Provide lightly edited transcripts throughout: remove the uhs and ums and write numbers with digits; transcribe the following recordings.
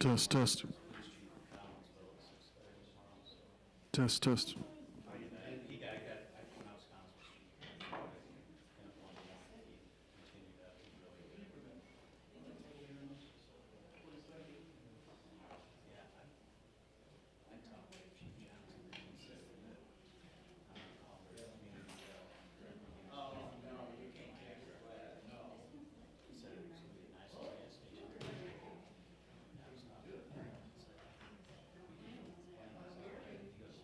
Test, test, test, test. And he got, I pronounced Council Street. And at one point, he continued that, was really good. Yeah, I talked to Chief Johnson, and he said that, all their community, oh, no, you can't take your flag, no. He said it was gonna be a nice gas station. That was not good. He goes,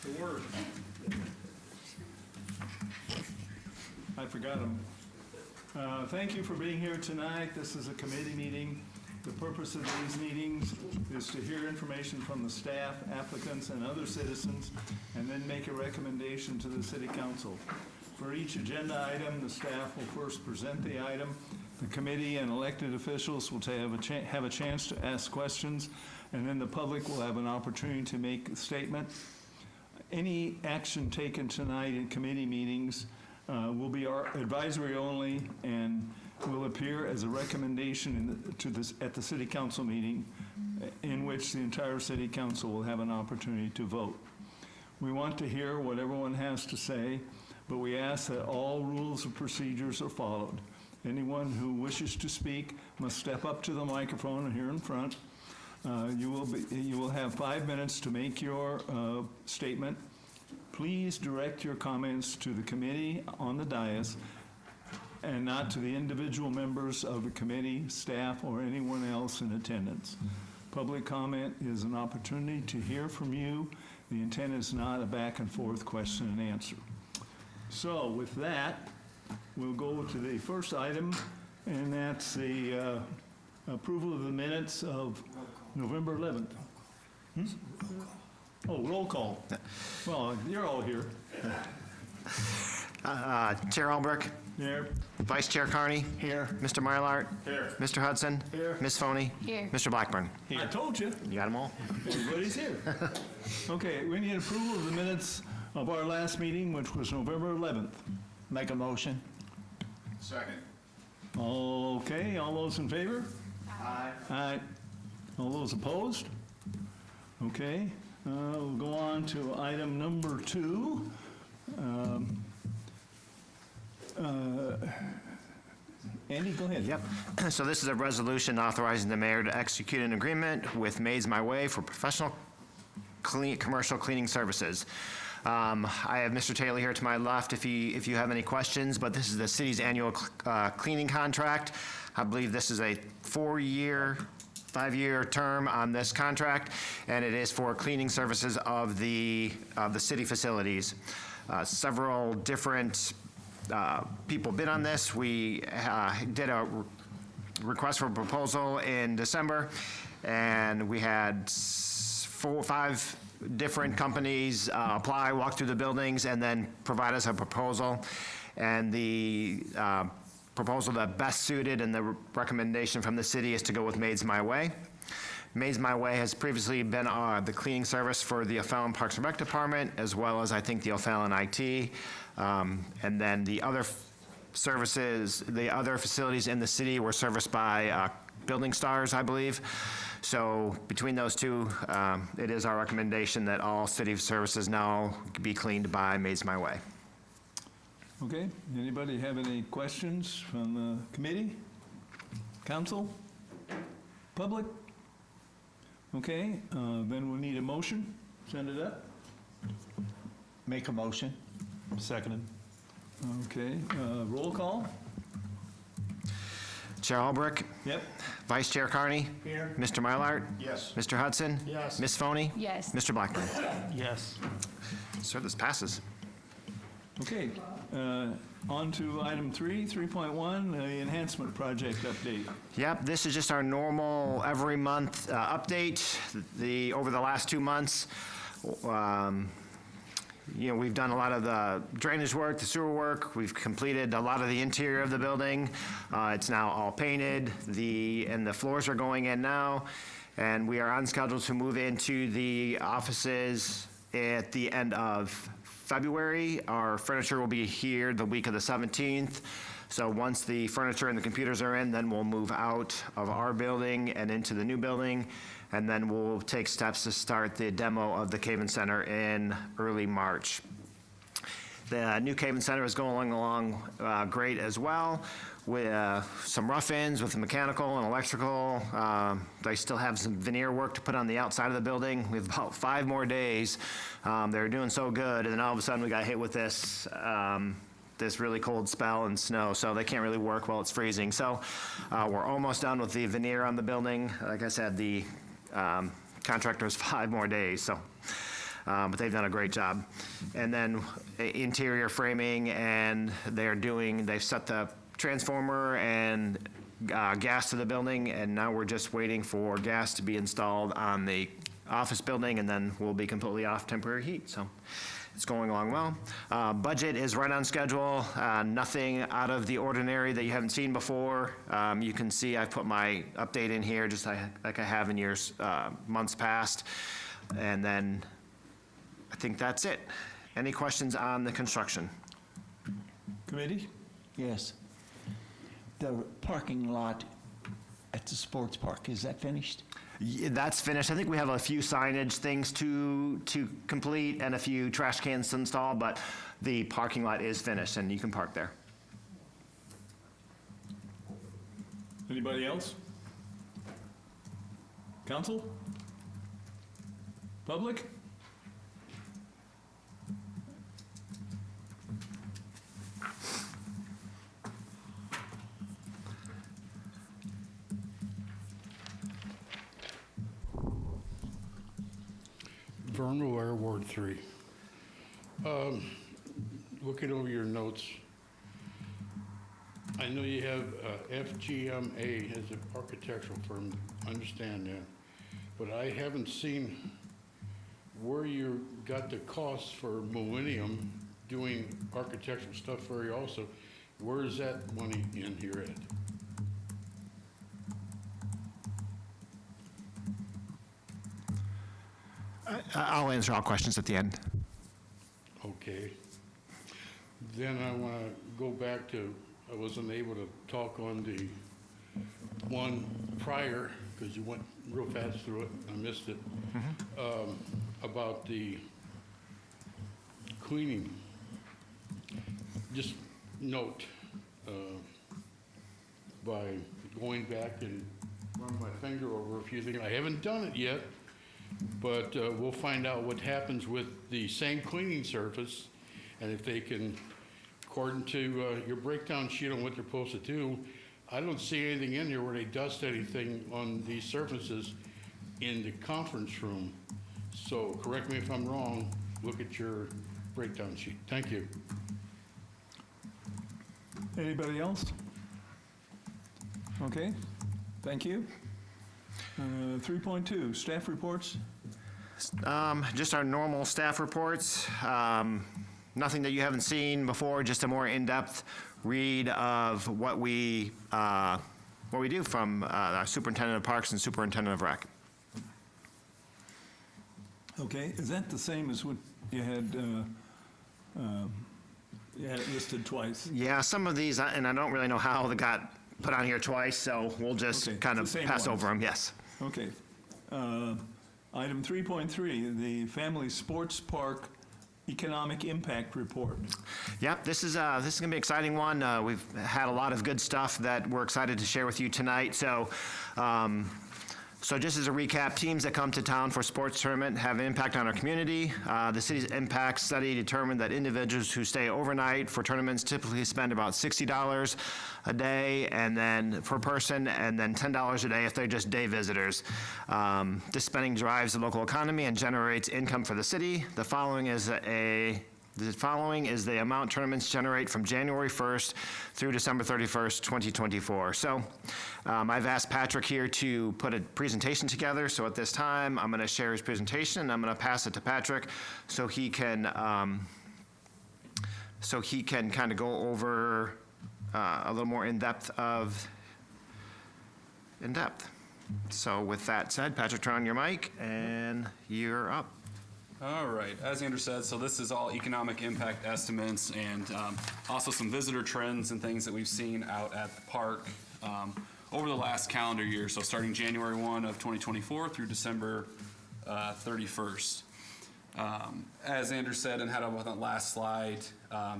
the word. I forgot them. Thank you for being here tonight. This is a committee meeting. The purpose of these meetings is to hear information from the staff, applicants, and other citizens, and then make a recommendation to the city council. For each agenda item, the staff will first present the item. The committee and elected officials will have a chance to ask questions, and then the public will have an opportunity to make a statement. Any action taken tonight in committee meetings will be our advisory only and will appear as a recommendation at the city council meeting, in which the entire city council will have an opportunity to vote. We want to hear what everyone has to say, but we ask that all rules and procedures are followed. Anyone who wishes to speak must step up to the microphone here in front. You will have 5 minutes to make your statement. Please direct your comments to the committee on the dais and not to the individual members of the committee, staff, or anyone else in attendance. Public comment is an opportunity to hear from you. The intent is not a back and forth question and answer. So with that, we'll go to the first item, and that's the approval of the minutes of November 11th. Oh, roll call. Well, you're all here. Chair Albrecht, Here. Vice Chair Carney. Here. Mr. Mylart. Here. Mr. Hudson. Here. Ms. Foney. Here. Mr. Blackburn. I told you. You got them all? Everybody's here. Okay, we need approval of the minutes of our last meeting, which was November 11th. Make a motion. Second. Okay, all those in favor? Aye. Aye. All those opposed? Okay, we'll go on to item number 2. Andy, go ahead. Yep. So this is a resolution authorizing the mayor to execute an agreement with Maids My Way for professional commercial cleaning services. I have Mr. Taylor here to my left if you have any questions, but this is the city's annual cleaning contract. I believe this is a 5-year term on this contract, and it is for cleaning services of the city facilities. Several different people bid on this. We did a request for proposal in December, and we had 4 or 5 different companies apply, walk through the buildings, and then provide us a proposal. And the proposal that best suited and the recommendation from the city is to go with Maids My Way. Maids My Way has previously been the cleaning service for the O'Fallon Parks and Rec Department, as well as I think the O'Fallon IT. And then the other services, the other facilities in the city were serviced by Building Stars, I believe. So between those two, it is our recommendation that all city services now be cleaned by Maids My Way. Okay, anybody have any questions from the committee? Council? Public? Okay, then we'll need a motion. Send it up. Make a motion. Seconded. Okay, roll call? Chair Albrecht, Yep. Vice Chair Carney. Here. Mr. Mylart. Yes. Mr. Hudson. Yes. Ms. Foney. Yes. Mr. Blackburn. Yes. Sir, this passes. Okay, on to item 3.1, the enhancement project update. Yep, this is just our normal every month update. Over the last 2 months, we've done a lot of the drainage work, the sewer work. We've completed a lot of the interior of the building. It's now all painted, and the floors are going in now. And we are on schedule to move into the offices at the end of February. Our furniture will be here the week of the 17th. So once the furniture and the computers are in, then we'll move out of our building and into the new building. And then we'll take steps to start the demo of the Caven Center in early March. The new Caven Center is going along great as well, with some rough-ins with the mechanical and electrical. They still have some veneer work to put on the outside of the building. We have about 5 more days. They're doing so good, and then all of a sudden we got hit with this really cold spell and snow, so they can't really work while it's freezing. So we're almost done with the veneer on the building. Like I said, the contractor has 5 more days, so, but they've done a great job. And then interior framing, and they've set the transformer and gas to the building, and now we're just waiting for gas to be installed on the office building, and then we'll be completely off temporary heat, so it's going along well. Budget is right on schedule, nothing out of the ordinary that you haven't seen before. You can see I've put my update in here, just like I have in years, months past. And then I think that's it. Any questions on the construction? Committee? Yes. The parking lot at the sports park, is that finished? Yeah, that's finished. I think we have a few signage things to complete and a few trash cans to install, but the parking lot is finished and you can park there. Anybody else? Council? Public? Vern Ware, Ward 3. Looking over your notes, I know you have FGMA as an architectural firm, I understand that, but I haven't seen where you got the costs for Millennium doing architectural stuff for you also. Where is that money in here at? I'll answer all questions at the end. Okay. Then I want to go back to, I wasn't able to talk on the one prior, because you went real fast through it, I missed it, about the cleaning. Just note, by going back and running my finger over a few things, I haven't done it yet, but we'll find out what happens with the same cleaning surface, and if they can, according to your breakdown sheet on what they're supposed to do, I don't see anything in there where they dust anything on these surfaces in the conference room. So correct me if I'm wrong, look at your breakdown sheet. Thank you. Anybody else? Okay, thank you. 3.2, staff reports. Just our normal staff reports. Nothing that you haven't seen before, just a more in-depth read of what we do from our superintendent of parks and superintendent of rec. Okay, is that the same as what you had listed twice? Yeah, some of these, and I don't really know how they got put on here twice, so we'll just Okay, kind the of same pass ones. over them, yes. Okay. Item 3.3, the Family Sports Park Economic Impact Report. Yep, this is gonna be an exciting one. We've had a lot of good stuff that we're excited to share with you tonight. So just as a recap, teams that come to town for sports tournament have an impact on our community. The city's impact study determined that individuals who stay overnight for tournaments typically spend about $60 a day and then per person, and then $10 a day if they're just day visitors. This spending drives the local economy and generates income for the city. The following is the amount tournaments generate from January 1st through December 31st, 2024. So I've asked Patrick here to put a presentation together. So at this time, I'm going to share his presentation and I'm going to pass it to Patrick so he can kind of go over a little more in depth. So with that said, Patrick, turn on your mic and you're up. All right, as Andrew said, so this is all economic impact estimates and also some visitor trends and things that we've seen out at the park over the last calendar year, so starting January 1 of 2024 through December 31st. As Andrew said and had on the last slide,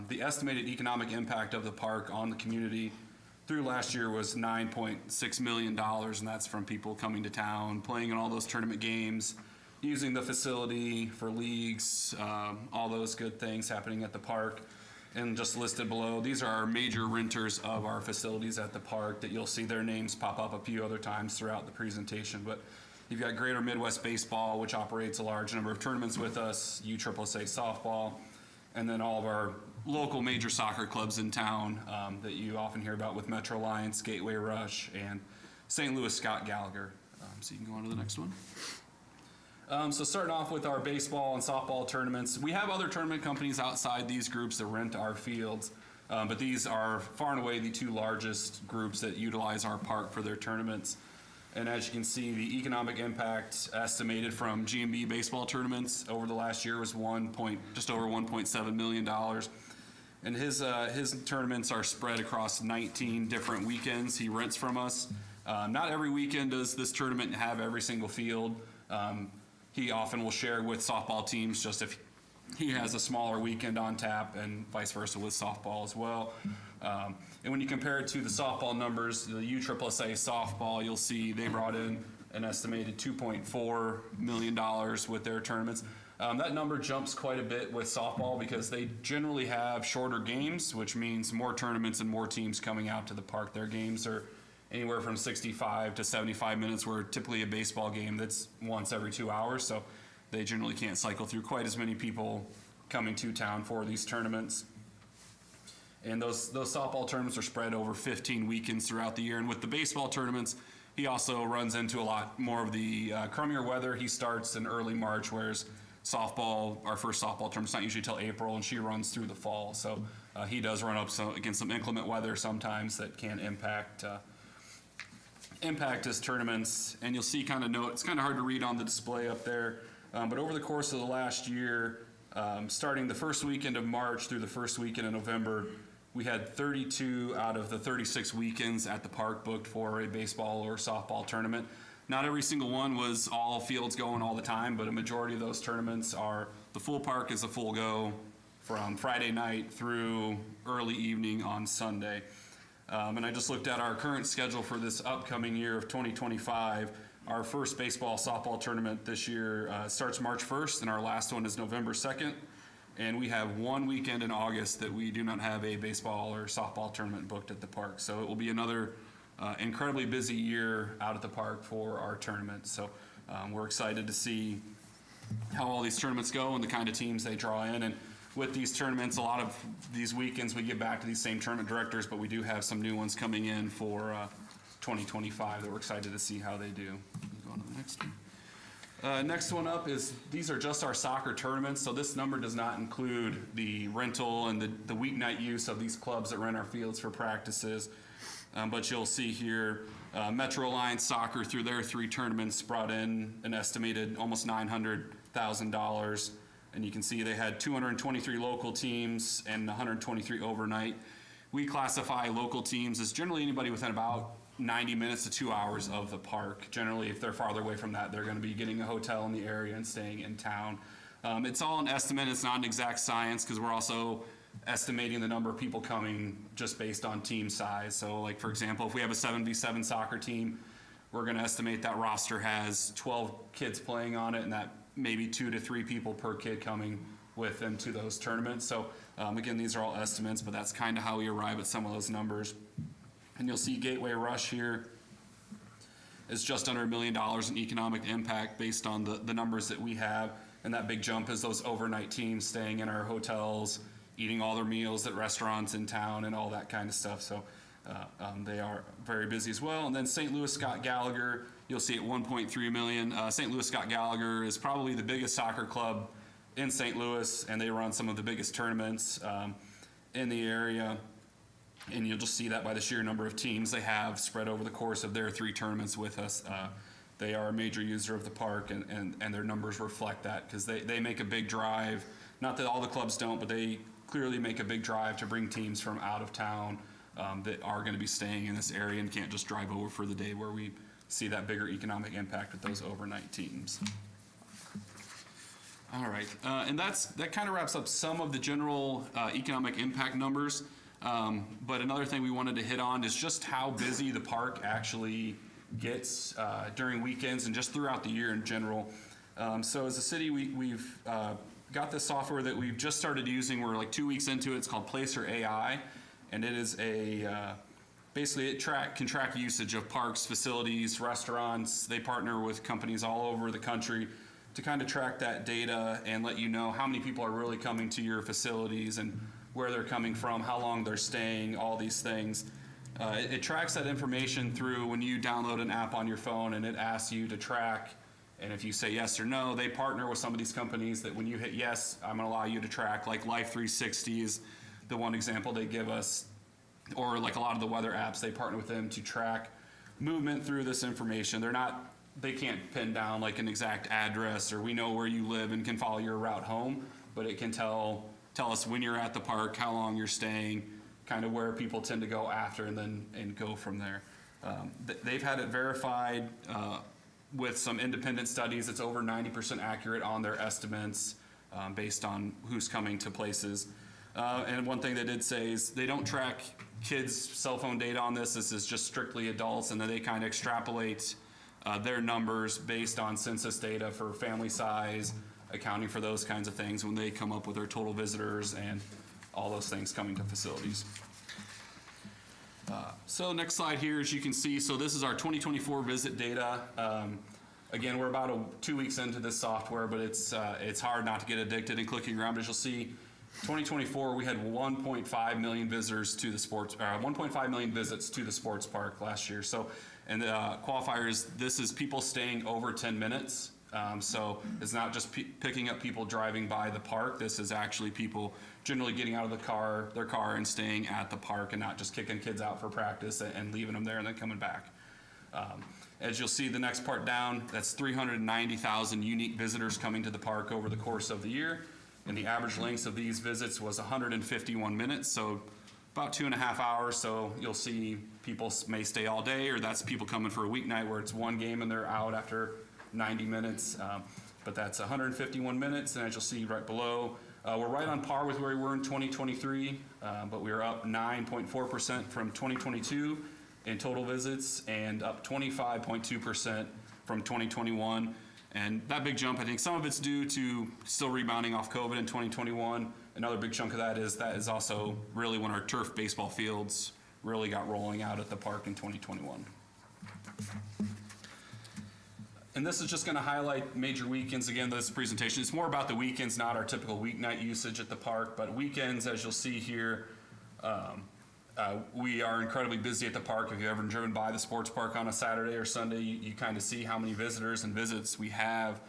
the estimated economic impact of the park on the community through last year was $9.6 million, and that's from people coming to town, playing in all those tournament games, using the facility for leagues, all those good things happening at the park. And just listed below, these are our major renters of our facilities at the park that you'll see their names pop up a few other times throughout the presentation. But You've got Greater Midwest Baseball, which operates a large number of tournaments with us, USSSA Softball, and then all of our local major soccer clubs in town that you often hear about with Metro Alliance, Gateway Rush, and St. Louis Scott Gallagher. So you can go on to the next one. So starting off with our baseball and softball tournaments, we have other tournament companies outside these groups that rent our fields, but these are far and away the two largest groups that utilize our park for their tournaments. And as you can see, the economic impact estimated from G&B baseball tournaments over the last year was just over $1.7 million. And his tournaments are spread across 19 different weekends he rents from us. Not every weekend does this tournament have every single field. He often will share with softball teams just if he has a smaller weekend on tap, and vice versa with softball as well. And when you compare it to the softball numbers, the USSSA softball, you'll see they brought in an estimated $2.4 million with their tournaments. That number jumps quite a bit with softball because they generally have shorter games, which means more tournaments and more teams coming out to the park. Their games are anywhere from 65 to 75 minutes, where typically a baseball game that's once every 2 hours. So they generally can't cycle through quite as many people coming to town for these tournaments. And those softball tournaments are spread over 15 weekends throughout the year. And with the baseball tournaments, he also runs into a lot more of the crummier weather. He starts in early March, whereas softball, our first softball tournament's not usually till April, and she runs through the fall. So he does run up against some inclement weather sometimes that can impact his tournaments. And you'll see it's kind of hard to read on the display up there, but over the course of the last year, starting the first weekend of March through the first weekend of November, we had 32 out of the 36 weekends at the park booked for a baseball or softball tournament. Not every single one was all fields going all the time, but a majority of those tournaments are, the full park is a full go from Friday night through early evening on Sunday. And I just looked at our current schedule for this upcoming year of 2025. Our first baseball softball tournament this year starts March 1st, and our last one is November 2nd. And we have one weekend in August that we do not have a baseball or softball tournament booked at the park. So it will be another incredibly busy year out at the park for our tournament. So we're excited to see how all these tournaments go and the kind of teams they draw in. And with these tournaments, a lot of these weekends we give back to these same tournament directors, but we do have some new ones coming in for 2025 that we're excited to see how they do. Go on to the next one. Next one up is, these are just our soccer tournaments, so this number does not include the rental and the weeknight use of these clubs that rent our fields for practices. But you'll see here, Metro Alliance Soccer, through their 3 tournaments, brought in an estimated almost $900,000. And you can see they had 223 local teams and 123 overnight. We classify local teams as generally anybody within about 90 minutes to 2 hours of the park. Generally, if they're farther away from that, they're going to be getting a hotel in the area and staying in town. It's all an estimate. It's not an exact science because we're also estimating the number of people coming just based on team size. So like, for example, if we have a 7v7 soccer team, we're going to estimate that roster has 12 kids playing on it and that maybe 2 to 3 people per kid coming with them to those tournaments. So again, these are all estimates, but that's kind of how we arrive at some of those numbers. And you'll see Gateway Rush here is just under $1 million in economic impact based on the numbers that we have. And that big jump is those overnight teams staying in our hotels, eating all their meals at restaurants in town and all that kind of stuff. So they are very busy as well. And then St. Louis Scott Gallagher, you'll see at $1.3 million. St. Louis Scott Gallagher is probably the biggest soccer club in St. Louis, and they run some of the biggest tournaments in the area. And you'll just see that by the sheer number of teams they have spread over the course of their 3 tournaments with us. They are a major user of the park, and their numbers reflect that because they make a big drive. Not that all the clubs don't, but they clearly make a big drive to bring teams from out of town that are going to be staying in this area and can't just drive over for the day, where we see that bigger economic impact with those overnight teams. All right, and that kind of wraps up some of the general economic impact numbers. But another thing we wanted to hit on is just how busy the park actually gets during weekends and just throughout the year in general. So as a city, we've got this software that we've just started using. We're like 2 weeks into it. It's called Placer AI, and it is basically it can track usage of parks, facilities, restaurants. They partner with companies all over the country to kind of track that data and let you know how many people are really coming to your facilities and where they're coming from, how long they're staying, all these things. It tracks that information through when you download an app on your phone, and it asks you to track. And if you say yes or no, they partner with some of these companies that when you hit yes, I'm gonna allow you to track, like Life360 is the one example they give us, or like a lot of the weather apps, they partner with them to track movement through this information. They can't pin down like an exact address, or we know where you live and can follow your route home, but it can tell us when you're at the park, how long you're staying, kind of where people tend to go after, and go from there. They've had it verified with some independent studies. It's over 90% accurate on their estimates based on who's coming to places. And one thing they did say is they don't track kids' cell phone data on this. This is just strictly adults, and then they kind of extrapolate their numbers based on census data for family size, accounting for those kinds of things when they come up with their total visitors and all those things coming to facilities. So next slide here, as you can see, so this is our 2024 visit data. Again, we're about 2 weeks into this software, but it's hard not to get addicted and clicking around. As you'll see, 2024, we had 1.5 million visitors to the 1.5 million visits to the sports park last year. So, and the qualifiers, this is people staying over 10 minutes. So it's not just picking up people driving by the park. This is actually people generally getting out of their car and staying at the park, and not just kicking kids out for practice and leaving them there and then coming back. As you'll see the next part down, that's 390,000 unique visitors coming to the park over the course of the year. And the average length of these visits was 151 minutes, so about 2.5 hours. So you'll see people may stay all day, or that's people coming for a weeknight where it's one game and they're out after 90 minutes. But that's 151 minutes, and as you'll see right below, we're right on par with where we were in 2023, but we are up 9.4% from 2022 in total visits, and up 25.2% from 2021. And that big jump, I think some of it's due to still rebounding off COVID in 2021. Another big chunk of that is also really when our turf baseball fields really got rolling out at the park in 2021. And this is just going to highlight major weekends. Again, this presentation is more about the weekends, not our typical weeknight usage at the park. But weekends, as you'll see here, we are incredibly busy at the park. If you've ever driven by the sports park on a Saturday or Sunday, you kind of see how many visitors and visits we have.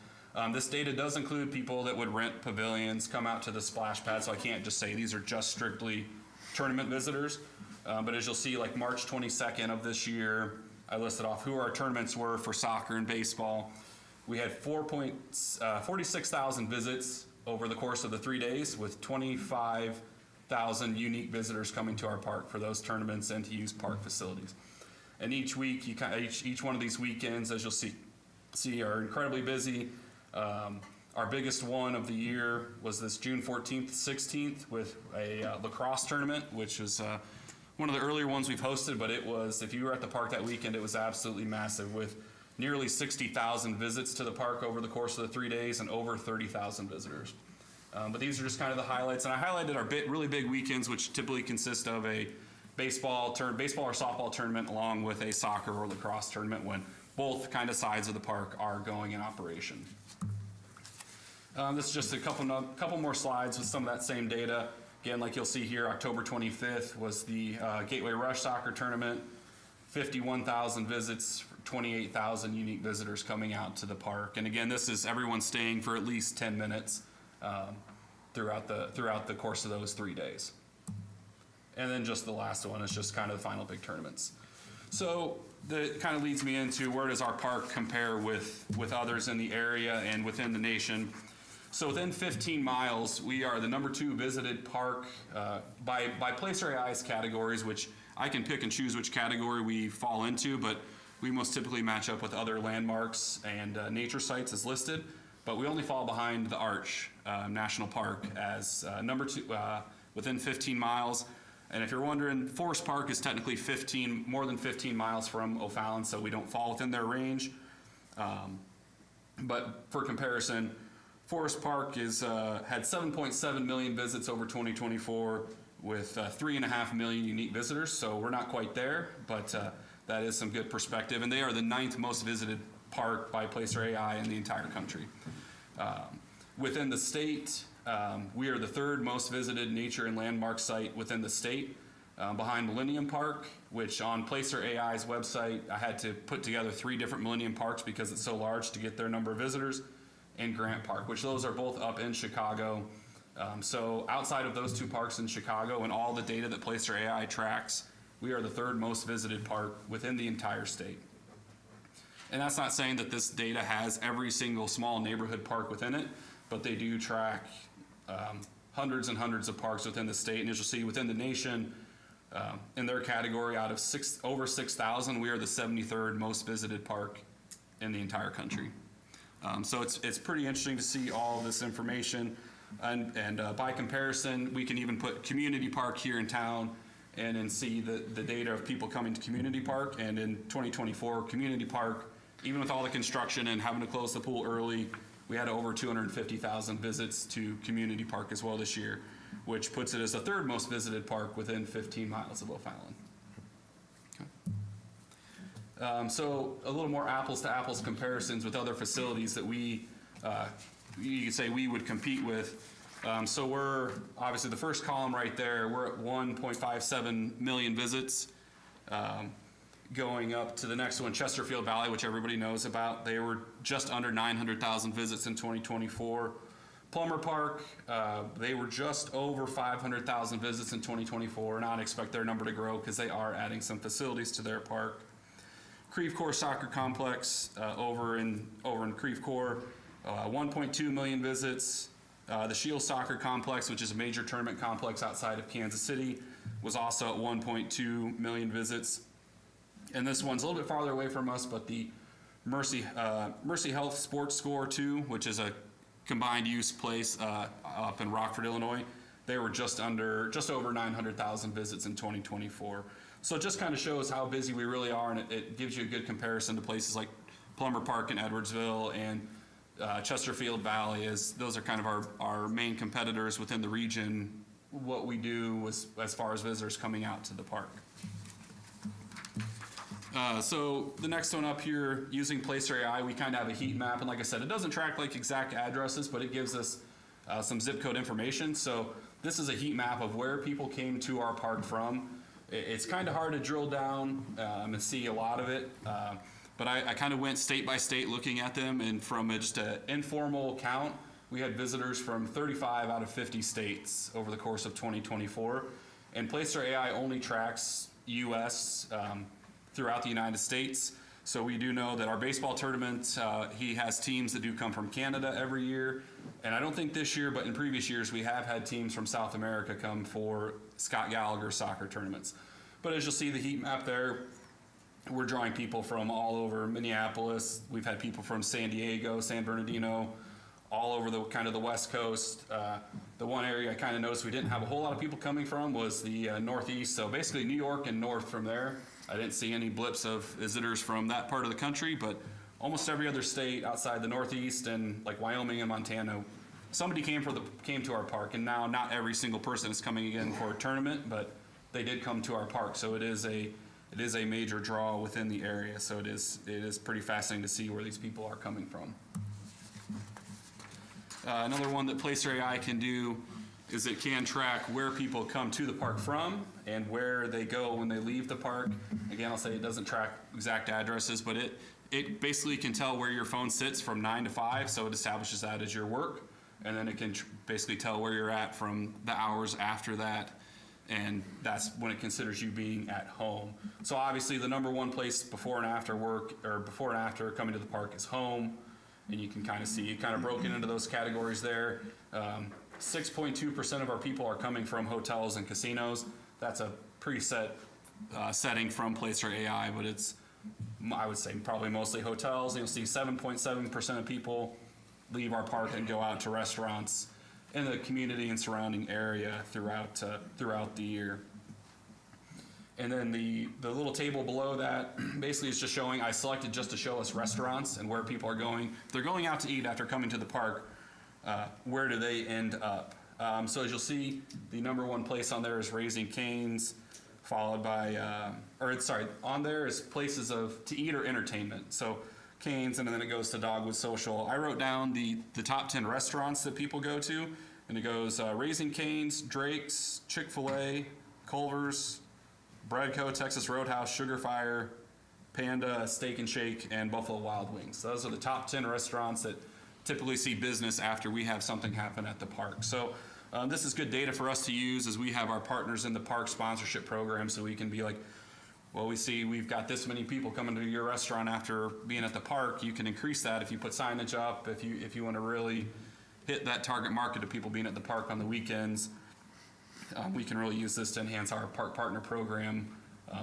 This data does include people that would rent pavilions, come out to the splash pad, so I can't just say these are just strictly tournament visitors. But as you'll see, like March 22nd of this year, I listed off who our tournaments were for soccer and baseball. We had 46,000 visits over the course of the 3 days, with 25,000 unique visitors coming to our park for those tournaments and to use park facilities. And each week, each one of these weekends, as you'll see are incredibly busy. Our biggest one of the year was this June 14th, 16th with a lacrosse tournament, which was one of the earlier ones we've hosted, but it was, if you were at the park that weekend, it was absolutely massive, with nearly 60,000 visits to the park over the course of the 3 days and over 30,000 visitors. But these are just kind of the highlights. And I highlighted our really big weekends, which typically consist of a baseball or softball tournament along with a soccer or lacrosse tournament, when both kind of sides of the park are going in operation. This is just a couple more slides with some of that same data. Again, like you'll see here, October 25th was the Gateway Rush Soccer Tournament. 51,000 visits, 28,000 unique visitors coming out to the park. And again, this is everyone staying for at least 10 minutes throughout the course of those 3 days. And then just the last one is just kind of the final big tournaments. So that kind of leads me into where does our park compare with others in the area and within the nation. So within 15 miles, we are the #2 visited park by Placer AI's categories, which I can pick and choose which category we fall into, but we most typically match up with other landmarks and nature sites as listed. But we only fall behind the Arch National Park as #2 within 15 miles. And if you're wondering, Forest Park is technically more than 15 miles from O'Fallon, so we don't fall within their range. But for comparison, Forest Park had 7.7 million visits over 2024. with 3.5 million unique visitors. So we're not quite there, but that is some good perspective. And they are the 9th most visited park by Placer AI in the entire country. Within the state, we are the 3rd most visited nature and landmark site within the state, behind Millennium Park, which on Placer AI's website, I had to put together 3 different Millennium Parks because it's so large to get their number of visitors, and Grant Park, which those are both up in Chicago. So outside of those 2 parks in Chicago and all the data that Placer AI tracks, we are the 3rd most visited park within the entire state. And that's not saying that this data has every single small neighborhood park within it, but they do track hundreds and hundreds of parks within the state. And as you'll see, within the nation, in their category, out of over 6,000, we are the 73rd most visited park in the entire country. So it's pretty interesting to see all this information. And by comparison, we can even put Community Park here in town and see the data of people coming to Community Park. And in 2024, Community Park, even with all the construction and having to close the pool early, we had over 250,000 visits to Community Park as well this year, which puts it as the 3rd most visited park within 15 miles of O'Fallon. Okay. So a little more apples to apples comparisons with other facilities that you could say we would compete with. So we're, obviously the first column right there, we're at 1.57 million visits. Going up to the next one, Chesterfield Valley, which everybody knows about. They were just under 900,000 visits in 2024. Plummer Park, they were just over 500,000 visits in 2024, and I'd expect their number to grow because they are adding some facilities to their park. Creve Coeur Soccer Complex over in Creve Coeur, 1.2 million visits. The Shield Soccer Complex, which is a major tournament complex outside of Kansas City, was also at 1.2 million visits. And this one's a little bit farther away from us, but the Mercy Health Sports Score 2, which is a combined use place up in Rockford, Illinois, they were just over 900,000 visits in 2024. So it just kind of shows how busy we really are, and it gives you a good comparison to places like Plummer Park in Edwardsville and Chesterfield Valley. Those are kind of our main competitors within the region, what we do as far as visitors coming out to the park. So the next one up here, using Placer AI, we kind of have a heat map, and like I said, it doesn't track like exact addresses, but it gives us some zip code information. So this is a heat map of where people came to our park from. It's kind of hard to drill down and see a lot of it, but I kind of went state by state looking at them, and from just an informal count, we had visitors from 35 out of 50 states over the course of 2024. And Placer AI only tracks U.S. Throughout the United States. So we do know that our baseball tournament, he has teams that do come from Canada every year. And I don't think this year, but in previous years, we have had teams from South America come for Scott Gallagher soccer tournaments. But as you'll see the heat map there, we're drawing people from all over Minneapolis. We've had people from San Diego, San Bernardino, all over the kind of the West Coast. The one area I kind of noticed we didn't have a whole lot of people coming from was the Northeast. So basically New York and north from there. I didn't see any blips of visitors from that part of the country, but almost every other state outside the Northeast and like Wyoming and Montana, somebody came to our park. And now not every single person is coming again for a tournament, but they did come to our park. So it is a major draw within the area. So it is pretty fascinating to see where these people are coming from. Another one that Placer AI can do is it can track where people come to the park from and where they go when they leave the park. Again, I'll say it doesn't track exact addresses, but it basically can tell where your phone sits from 9 to 5, so it establishes that as your work, and then it can basically tell where you're at from the hours after that, and that's when it considers you being at home. So obviously the number one place before and after work, or before and after coming to the park, is home, and you can kind of see it kind of broken into those categories there. 6.2% of our people are coming from hotels and casinos. That's a preset setting from Placer AI, but it's, I would say, probably mostly hotels. You'll see 7.7% of people leave our park and go out to restaurants in the community and surrounding area throughout the year. And then the little table below that basically is just showing, I selected just to show us restaurants and where people are going. If they're going out to eat after coming to the park, where do they end up? So as you'll see, the number one place on there is Raising Cane's, followed by, on there is places to eat or entertainment. So Cane's, and then it goes to Dogwood Social. I wrote down the top 10 restaurants that people go to, and it goes Raising Cane's, Drake's, Chick-fil-A, Culver's, Bradco, Texas Roadhouse, Sugar Fire, Panda, Steak and Shake, and Buffalo Wild Wings. Those are the top 10 restaurants that typically see business after we have something happen at the park. So this is good data for us to use as we have our partners in the park sponsorship program, so we can be like, well, we see we've got this many people coming to your restaurant after being at the park. You can increase that if you put signage up, if you want to really hit that target market of people being at the park on the weekends. We can really use this to enhance our park partner program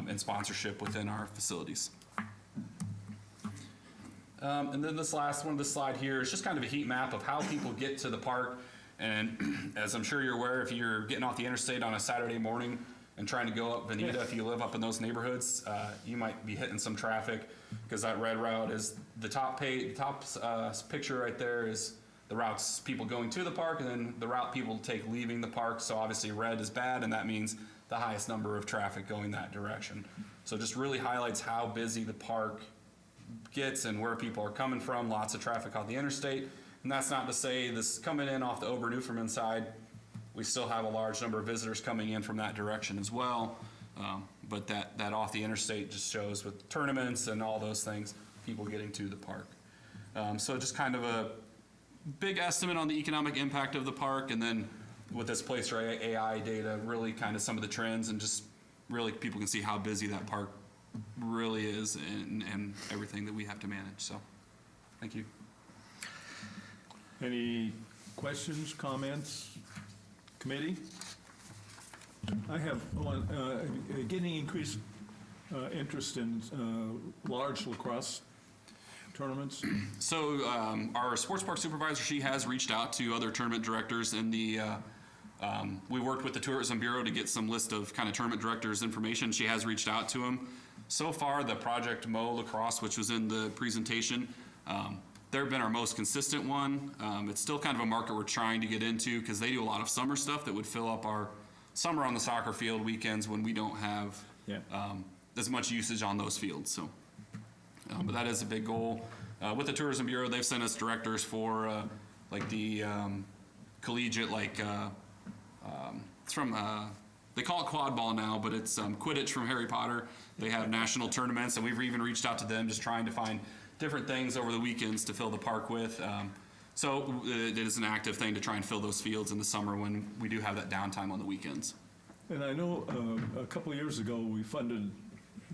and sponsorship within our facilities. And then this last one, this slide here, is just kind of a heat map of how people get to the park. And as I'm sure you're aware, if you're getting off the interstate on a Saturday morning and trying to go up Veneta, if you live up in those neighborhoods, you might be hitting some traffic, because that red route is the top picture right there is the routes people going to the park, and then the route people take leaving the park. So obviously red is bad, and that means the highest number of traffic going that direction. So just really highlights how busy the park gets and where people are coming from. Lots of traffic on the interstate. And that's not to say this coming in off the Ober-Newfoundland side, we still have a large number of visitors coming in from that direction as well. But that off the interstate just shows with tournaments and all those things, people getting to the park. So just kind of a big estimate on the economic impact of the park, and then with this Placer AI data, really kind of some of the trends, and just really people can see how busy that park really is and everything that we have to manage. So thank you. Any questions, comments, committee? I have one, getting increased interest in large lacrosse tournaments. So our sports park supervisor, she has reached out to other tournament directors in the, we worked with the Tourism Bureau to get some list of kind of tournament directors information. She has reached out to them. So far, the Project Mo Lacrosse, which was in the presentation, they've been our most consistent one. It's still kind of a market we're trying to get into, because they do a lot of summer stuff that would fill up our summer on the soccer field weekends when we don't have as much usage on those fields. So. But that is a big goal. With the Tourism Bureau, they've sent us directors for like the collegiate, like it's from, they call it quad ball now, but it's Quidditch from Harry Potter. They have national tournaments, and we've even reached out to them just trying to find different things over the weekends to fill the park with. So it is an active thing to try and fill those fields in the summer when we do have that downtime on the weekends. And I know a couple of years ago, we funded,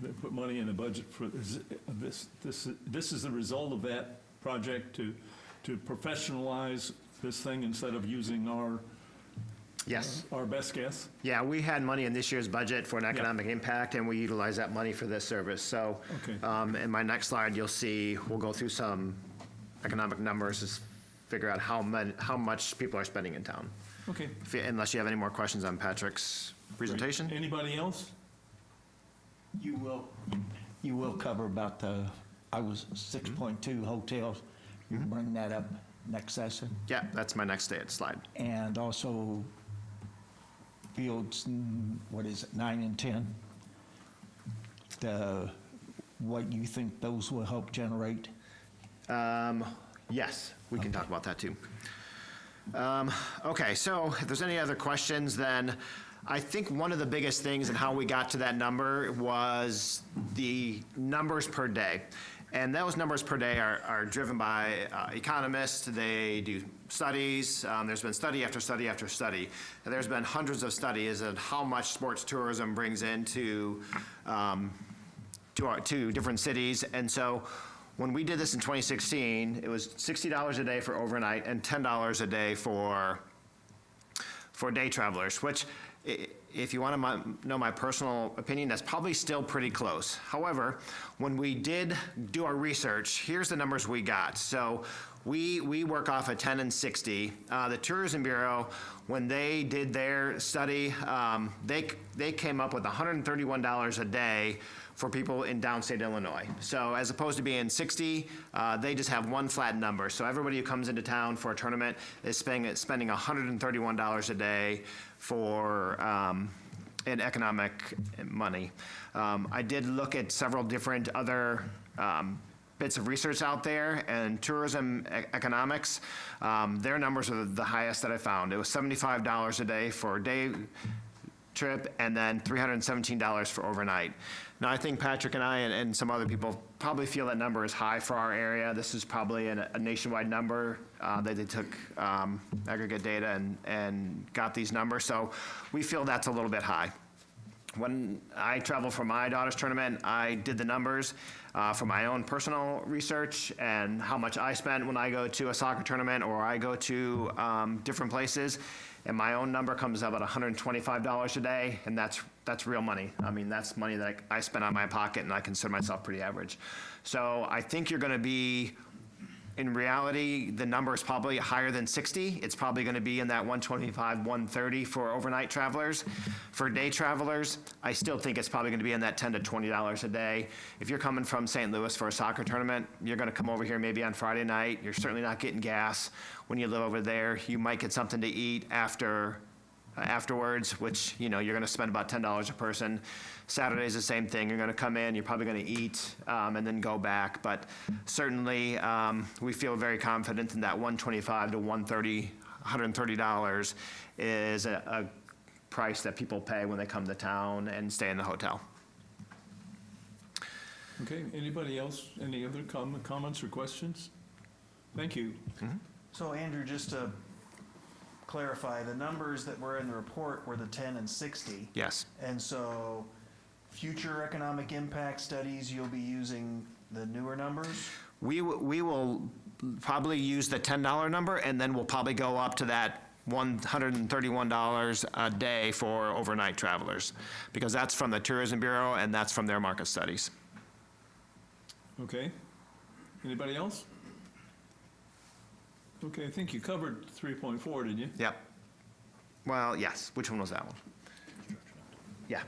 they put money in the budget for this. This is the result of that project to professionalize this thing instead of using Yes. our best guess. Yeah, we had money in this year's budget for an economic impact, and we utilized that money for this service. So Okay. in my next slide, you'll see, we'll go through some economic numbers to figure out how much people are spending in town. Okay. Unless you have any more questions on Patrick's presentation. Anybody else? You will cover about the, I was 6.2 hotels. You can bring that up next session. Yeah, that's my next slide. And also fields, what is it, 9 and 10? What you think those will help generate? Yes, we can talk about that too. Okay, so if there's any other questions, then I think one of the biggest things in how we got to that number was the numbers per day. And those numbers per day are driven by economists. They do studies. There's been study after study after study. And there's been hundreds of studies on how much sports tourism brings into to different cities. And so when we did this in 2016, it was $60 a day for overnight and $10 a day for day travelers, which, if you want to know my personal opinion, that's probably still pretty close. However, when we did do our research, here's the numbers we got. So we work off of 10 and 60. The Tourism Bureau, when they did their study, they came up with $131 a day for people in downstate Illinois. So as opposed to being 60, they just have one flat number. So everybody who comes into town for a tournament is spending $131 a day for in economic money. I did look at several different other bits of research out there, and tourism economics, their numbers are the highest that I found. It was $75 a day for a day trip, and then $317 for overnight. Now, I think Patrick and I and some other people probably feel that number is high for our area. This is probably a nationwide number that they took aggregate data and got these numbers. So we feel that's a little bit high. When I traveled for my daughter's tournament, I did the numbers for my own personal research and how much I spent when I go to a soccer tournament or I go to different places. And my own number comes up at $125 a day, and that's real money. I mean, that's money that I spend out of my pocket, and I consider myself pretty average. So I think you're going to be, in reality, the number is probably higher than 60. It's probably going to be in that 125, 130 for overnight travelers. For day travelers, I still think it's probably going to be in that $10 to $20 a day. If you're coming from St. Louis for a soccer tournament, you're going to come over here maybe on Friday night. You're certainly not getting gas when you live over there. You might get something to eat afterwards, which, you know, you're going to spend about $10 a person. Saturday's the same thing. You're going to come in, you're probably going to eat, and then go back. But certainly, we feel very confident in that $125 to $130 is a price that people pay when they come to town and stay in the hotel. Okay, anybody else, any other comments or questions? Thank you. So Andrew, just to clarify, the numbers that were in the report were the 10 and 60. Yes. And so future economic impact studies, you'll be using the newer numbers? We will probably use the $10 number, and then we'll probably go up to that $131 a day for overnight travelers, because that's from the Tourism Bureau and that's from their market studies. Okay. Anybody else? Okay, I think you covered 3.4, didn't you? Yep. Well, yes. Which one was that one? Yeah,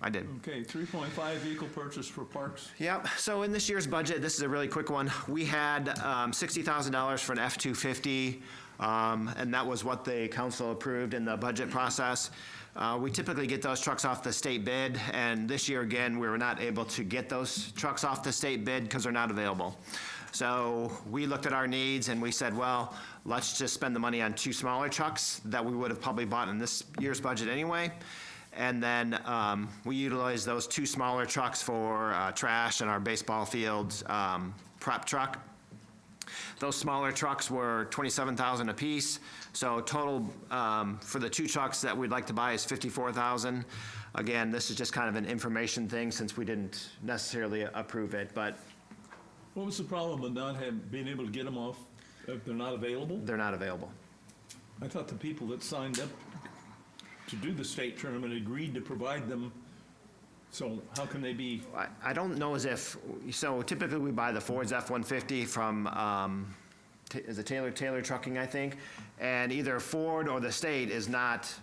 I did. Okay, 3.5, vehicle purchase for parks. Yep. So in this year's budget, this is a really quick one. We had $60,000 for an F-250, and that was what the council approved in the budget process. We typically get those trucks off the state bid, and this year, again, we were not able to get those trucks off the state bid because they're not available. So we looked at our needs and we said, well, let's just spend the money on two smaller trucks that we would have probably bought in this year's budget anyway. And then we utilized those two smaller trucks for trash and our baseball fields prep truck. Those smaller trucks were $27,000 apiece. So total for the two trucks that we'd like to buy is $54,000. Again, this is just kind of an information thing since we didn't necessarily approve it, but What was the problem with not being able to get them off if they're not available? they're not available. I thought the people that signed up to do the state tournament agreed to provide them, so how can they be? I don't know as if, so typically we buy the Ford's F-150 from, is it Taylor Trucking, I think? And either Ford or the state is not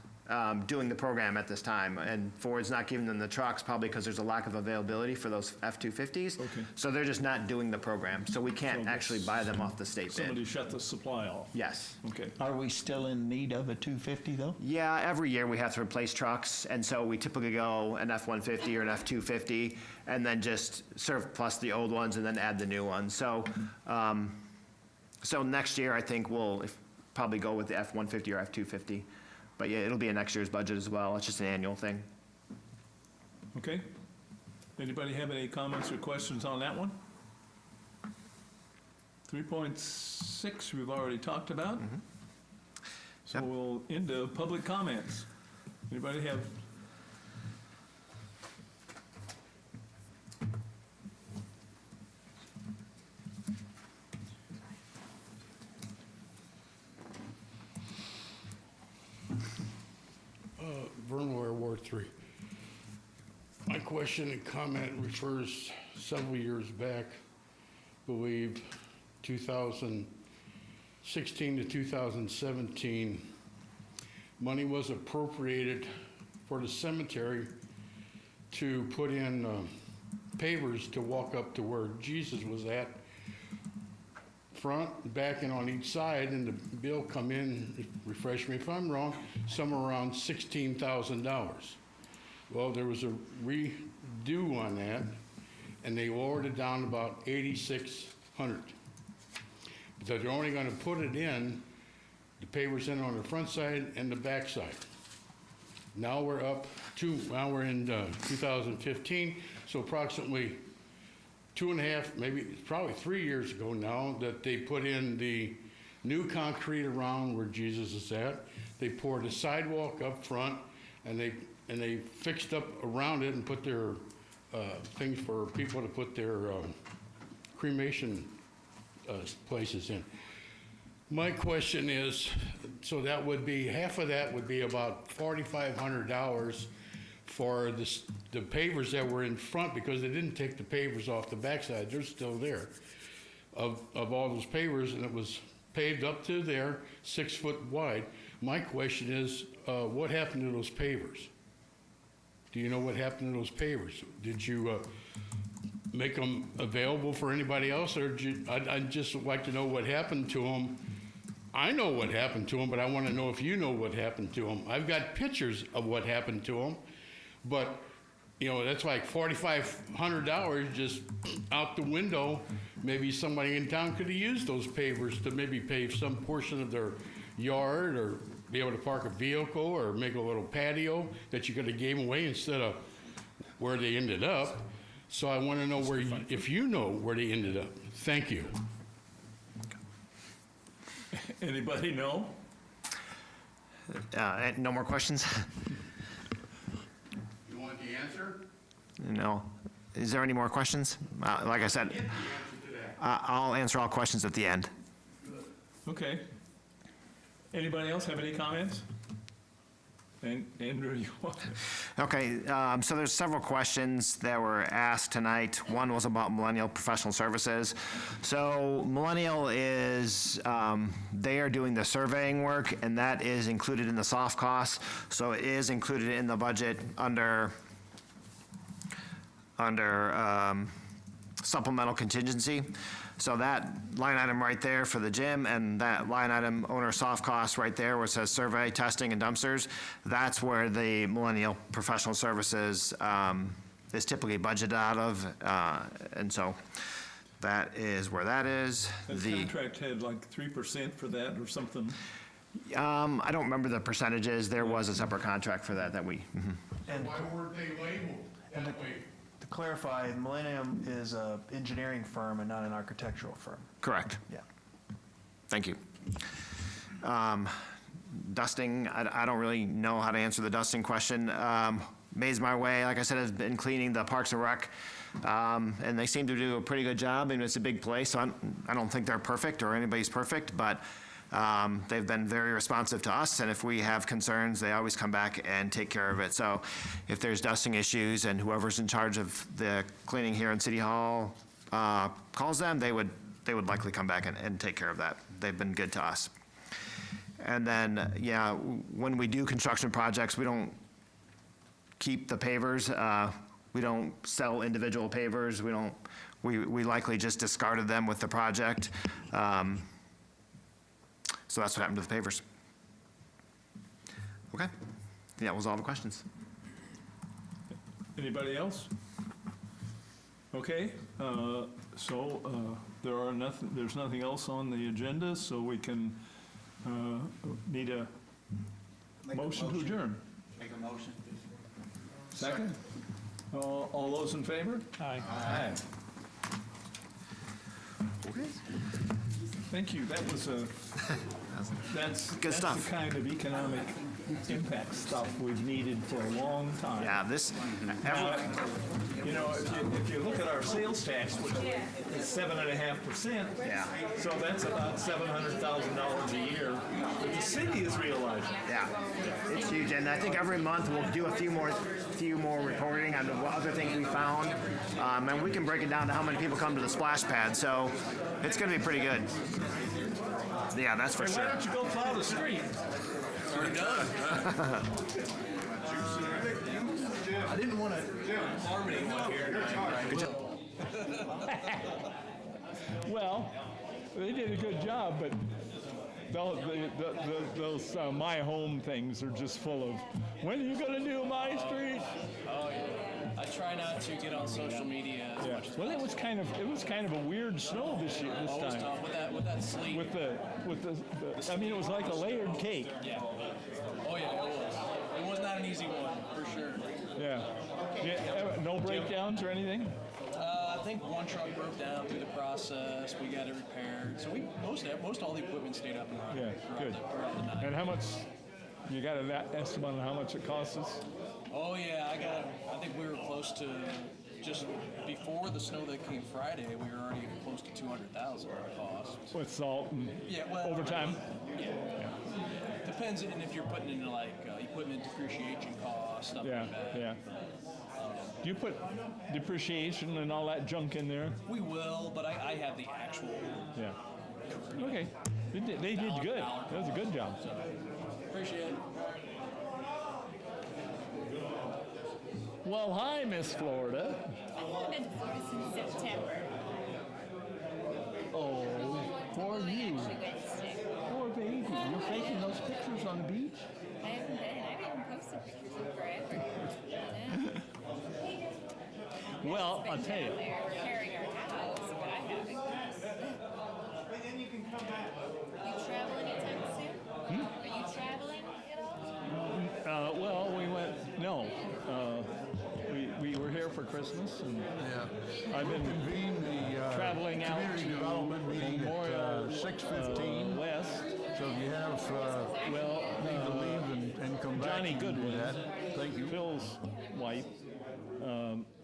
doing the program at this time. And Ford's not giving them the trucks probably because there's a lack of availability for those F-250s. Okay. So they're just not doing the program. So we can't So actually buy them off the state Somebody bid. shut the supply off? Yes. Okay. Are we still in need of a 250 though? Yeah, every year we have to replace trucks, and so we typically go an F-150 or an F-250, and then just surplus the old ones and then add the new ones. So, so next year I think we'll probably go with the F-150 or F-250. But yeah, it'll be in next year's budget as well. It's just an annual thing. Okay. Anybody have any comments or questions on that one? 3.6 we've already talked about. So Yep. we'll into public comments. Anybody have? Vernware, Ward 3. My question and comment refers several years back, I believe 2016 to 2017. Money was appropriated for the cemetery to put in pavers to walk up to where Jesus was at, front, back, and on each side, and the bill come in, refresh me if I'm wrong, somewhere around $16,000. Well, there was a redo on that, and they lowered it down to about 8,600. But they're only gonna put it in, the pavers in on the front side and the back side. Now we're in 2015, so approximately 2.5, maybe probably 3 years ago now, that they put in the new concrete around where Jesus is at. They poured a sidewalk up front, and they fixed up around it and put their things for people to put their cremation places in. My question is, so that would be, half of that would be about $4,500 for the pavers that were in front, because they didn't take the pavers off the backside, they're still there. Of all those pavers, and it was paved up to there, 6 foot wide. My question is, what happened to those pavers? Do you know what happened to those pavers? Did you make them available for anybody else, or I'd just like to know what happened to them. I know what happened to them, but I want to know if you know what happened to them. I've got pictures of what happened to them, but you know, that's like $4,500 just out the window. Maybe somebody in town could have used those pavers to maybe pave some portion of their yard, or be able to park a vehicle, or make a little patio that you could have gave away instead of where they ended up. So I want to know where, if you know where they ended up. Thank you. Anybody know? No more questions? You want the answer? No. Is there any more questions? Like I said, Get the answer to that. I'll answer all questions at the end. Okay. Anybody else have any comments? Andrew, you want? Okay, so there's several questions that were asked tonight. One was about Millennial Professional Services. So Millennial is, they are doing the surveying work, and that is included in the soft costs. So it is included in the budget under supplemental contingency. So that line item right there for the gym, and that line item owner soft costs right there where it says survey, testing, and dumpsters, that's where the Millennial Professional Services is typically budgeted out of. And so that is where that is. That contract had like 3% for that or something. I don't remember the percentages. There was a separate contract for that we, And Why weren't they labeled that way? to clarify, Millennium is an engineering firm and not an architectural firm. correct. Yeah. Thank you. Dusting, I don't really know how to answer the dusting question. Maze My Way, like I said, has been cleaning the Parks and Rec, and they seem to do a pretty good job. And it's a big place, so I don't think they're perfect or anybody's perfect, but they've been very responsive to us, and if we have concerns, they always come back and take care of it. So if there's dusting issues and whoever's in charge of the cleaning here in City Hall calls them, they would likely come back and take care of that. They've been good to us. And then, yeah, when we do construction projects, we don't keep the pavers. We don't sell individual pavers. We likely just discarded them with the project. So that's what happened to the pavers. Okay. Yeah, that was all the questions. Anybody else? Okay, there's nothing else on the agenda, so we can, need a motion to adjourn. Make a motion. Second? All those in favor? Aye. Aye. Thank you, that was that's stuff. the kind of economic impact stuff we've needed for a long time. Yeah, this, Now, you know, if you look at our sales tax, which is 7.5%, yeah, so that's about $700,000 a year that the city is realizing. yeah, it's huge. And I think every month we'll do a few more reporting on what other things we found. And we can break it down to how many people come to the splash pad. So it's going to be pretty good. Yeah, that's for Hey, why sure. don't you go plow the street? Already done. I didn't want to. Well, they did a good job, but those My Home things are just full of, when are you going to do my street? Oh, yeah. I try not to get on social media as much as Well, it was kind of a weird snow this always time. tough with that sleet. With the, I mean, it was like a layered cake. Yeah. Oh, yeah, it was. It was not an easy one, for sure. Yeah. No breakdowns or anything? I think one truck broke down through the process. We got it repaired. So most all the equipment stayed up and running. Yeah, good. throughout the night. And how much, you got an estimate on how much it costs us? Oh yeah, I think we were close to, just before the snow that came Friday, we were already close to 200,000 in cost. With salt and Yeah, well, overtime? Yeah. Depends, and if you're putting in like equipment depreciation costs, stuff Yeah, like that. yeah. Do you put depreciation and all that junk in there? We will, but I have the actual. Yeah. Okay. They did good. That was a good job. Appreciate it. Well, hi, Miss Florida. I haven't been to Florida since September. Oh, poor you. Actually Wednesday. Poor baby. You're taking those pictures on the beach? I haven't been. I haven't posted pictures in forever. Yeah. Well, I'll tell you. They're repairing our house, but I haven't. You travel anytime soon? Are you traveling at all? Well, we went, no. We were here for Christmas, and I've been Convene the traveling out community to development meeting Memorial at 6:15. West. So if you have need to leave and come back, Johnny you can do Goodwin, that. Thank you. Phil's wife,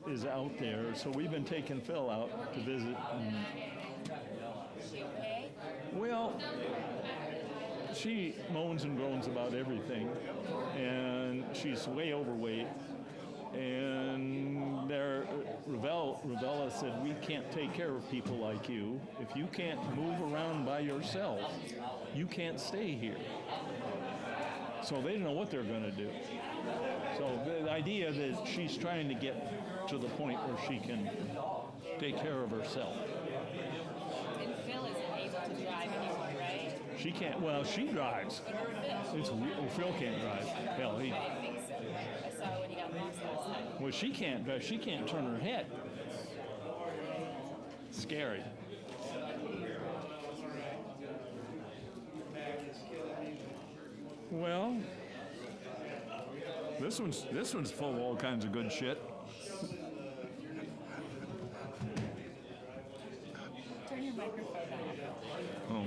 is out there, so we've been taking Phil out to visit. And, Is she okay? well, she moans and groans about everything, and she's way overweight. And Ravella said, we can't take care of people like you. If you can't move around by yourself, you can't stay here. So they don't know what they're going to do. So the idea that she's trying to get to the point where she can take care of herself. And Phil isn't able to drive anymore, right? She can't, well, she drives. Phil can't drive. Hell, I didn't think so. I saw when he got lost last time. well, she can't drive. She can't turn her head. Scary. Well, this one's full of all kinds of good shit. Turn your microphone off. Oh.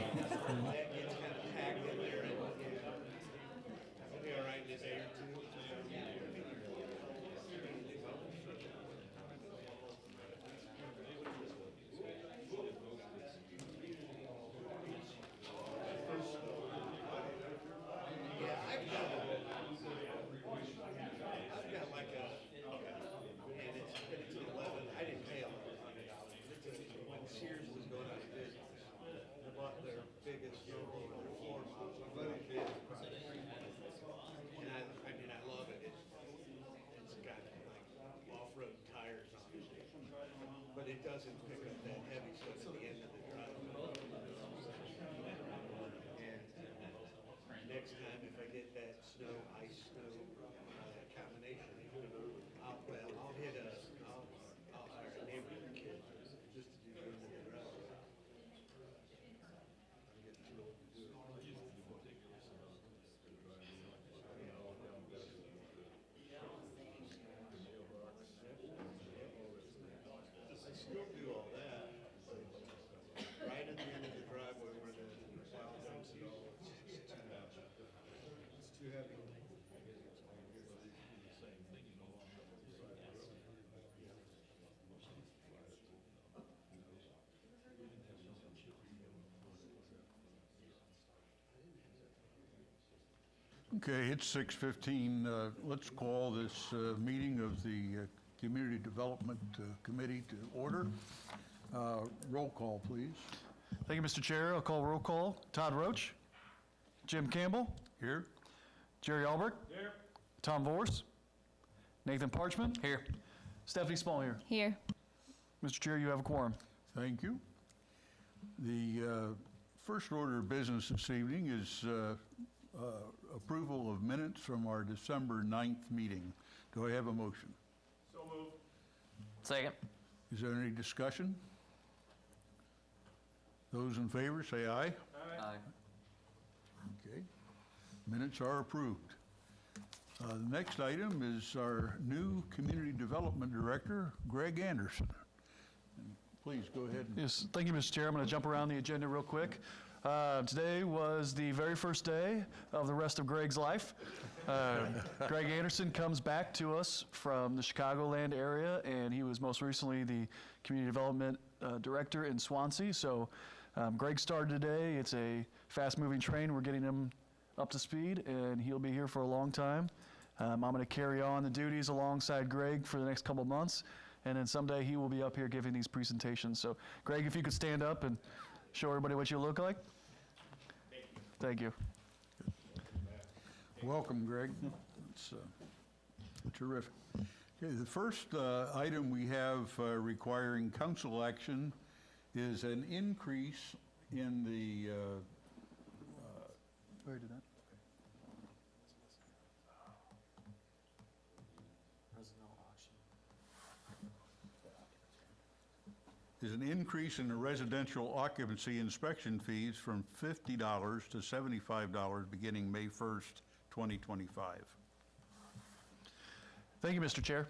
Sears was going out of business. I bought their biggest, their floor model, very big. And I love it. It's got like off-road tires on it. But it doesn't pick up that heavy stuff at the end of the driveway. And next time, if I get that ice snow combination, I'll hire a neighborhood kid just to do the end of the driveway. I'm getting too old to do it. I still do all that, but right at the end of the driveway where the plow dumps it all, it's too heavy. It's too heavy. Okay, it's 6:15. Let's call this meeting of the Community Development Committee to order. Roll call, please. Thank you, Mr. Chair. I'll call roll call. Todd Roach. Jim Campbell. Here? Jerry Albrecht. Here. Tom Vorse. Nathan Parchman. Here. Stephanie Small here. Here. Mr. Chair, you have a quorum. Thank you. The first order of business this evening is approval of minutes from our December 9th meeting. Do I have a motion? So moved. Second. Is there any discussion? Those in favor, say aye. Aye. Okay. Minutes are approved. The next item is our new Community Development Director, Greg Anderson. Please go ahead. Yes, thank you, Mr. Chair. I'm going to jump around the agenda real quick. Today was the very first day of the rest of Greg's life. Greg Anderson comes back to us from the Chicagoland area, and he was most recently the Community Development Director in Swansea. So Greg started today. It's a fast-moving train. We're getting him up to speed, and he'll be here for a long time. I'm going to carry on the duties alongside Greg for the next couple months, and then someday he will be up here giving these presentations. So, Greg, if you could stand up and show everybody what you look like. Thank you. Welcome, Greg. It's terrific. Okay, the first item we have requiring council action is an increase in the Where did that? is an increase in the residential occupancy inspection fees from $50 to $75 beginning May 1st, 2025. Thank you, Mr. Chair.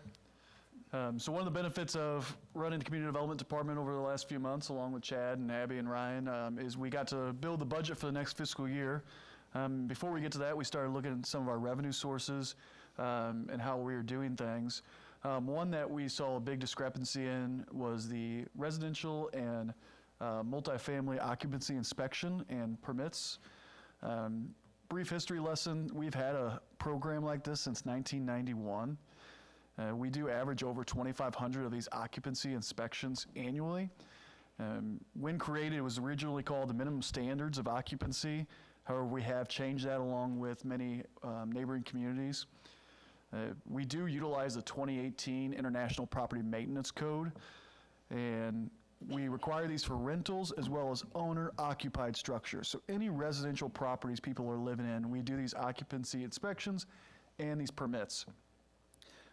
So one of the benefits of running the Community Development Department over the last few months, along with Chad and Abby and Ryan, is we got to build the budget for the next fiscal year. Before we get to that, we started looking at some of our revenue sources and how we were doing things. One that we saw a big discrepancy in was the residential and multifamily occupancy inspection and permits. Brief history lesson, we've had a program like this since 1991. We do average over 2,500 of these occupancy inspections annually. When created, it was originally called the minimum standards of occupancy. However, we have changed that along with many neighboring communities. We do utilize the 2018 International Property Maintenance Code, and we require these for rentals as well as owner-occupied structures. So any residential properties people are living in, we do these occupancy inspections and these permits.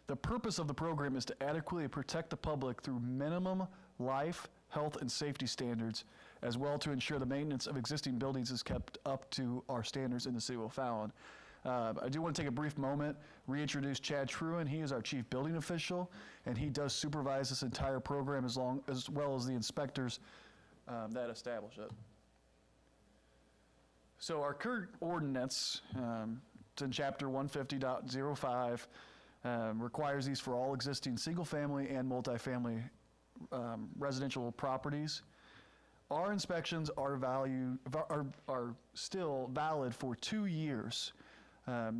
The purpose of the program is to adequately protect the public through minimum life, health, and safety standards, as well to ensure the maintenance of existing buildings is kept up to our standards in the city of O'Fallon. I do want to take a brief moment, reintroduce Chad Truen. He is our chief building official, and he does supervise this entire program as well as the inspectors that establish it. So our current ordinance, it's in chapter 150.05, requires these for all existing single-family and multifamily residential properties. Our inspections are still valid for 2 years.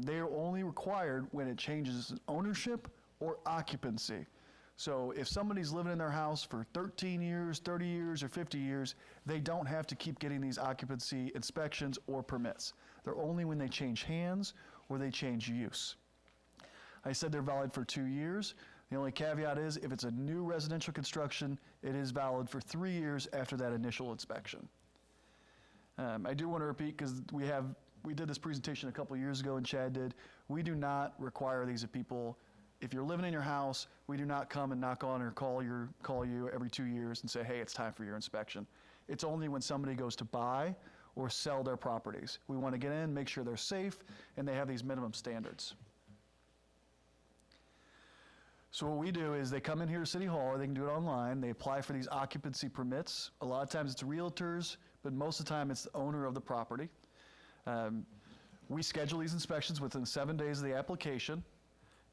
They are only required when it changes ownership or occupancy. So if somebody's living in their house for 13 years, 30 years, or 50 years, they don't have to keep getting these occupancy inspections or permits. They're only when they change hands or they change use. I said they're valid for 2 years. The only caveat is if it's a new residential construction, it is valid for 3 years after that initial inspection. I do want to repeat, because we did this presentation a couple years ago and Chad did, we do not require these of people. If you're living in your house, we do not come and knock on or call you every 2 years and say, hey, it's time for your inspection. It's only when somebody goes to buy or sell their properties. We want to get in, make sure they're safe, and they have these minimum standards. So what we do is they come in here to City Hall, or they can do it online. They apply for these occupancy permits. A lot of times it's realtors, but most of the time it's the owner of the property. We schedule these inspections within 7 days of the application,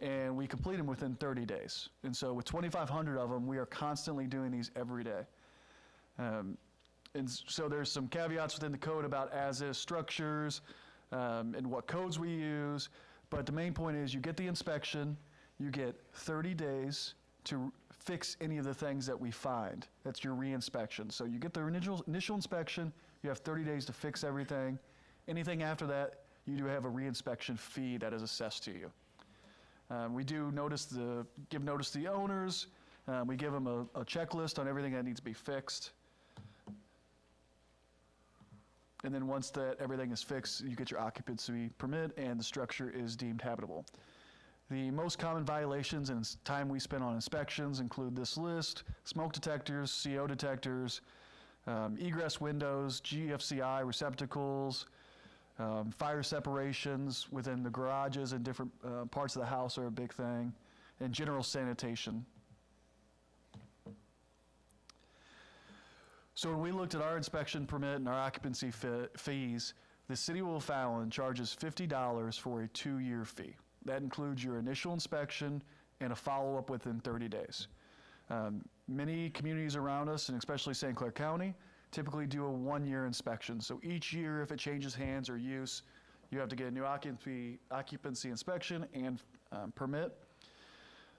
and we complete them within 30 days. And so with 2,500 of them, we are constantly doing these every day. And so there's some caveats within the code about as-is structures and what codes we use. But the main point is you get the inspection, you get 30 days to fix any of the things that we find. That's your re-inspection. So you get the initial inspection, you have 30 days to fix everything. Anything after that, you do have a re-inspection fee that is assessed to you. We do give notice to the owners. We give them a checklist on everything that needs to be fixed. And then once everything is fixed, you get your occupancy permit and the structure is deemed habitable. The most common violations and time we spend on inspections include this list: smoke detectors, CO detectors, egress windows, GFCI receptacles, fire separations within the garages and different parts of the house are a big thing, and general sanitation. So when we looked at our inspection permit and our occupancy fees, the City of O'Fallon charges $50 for a 2-year fee. That includes your initial inspection and a follow-up within 30 days. Many communities around us, and especially St. Clair County, typically do a 1-year inspection. So each year, if it changes hands or use, you have to get a new occupancy inspection and permit.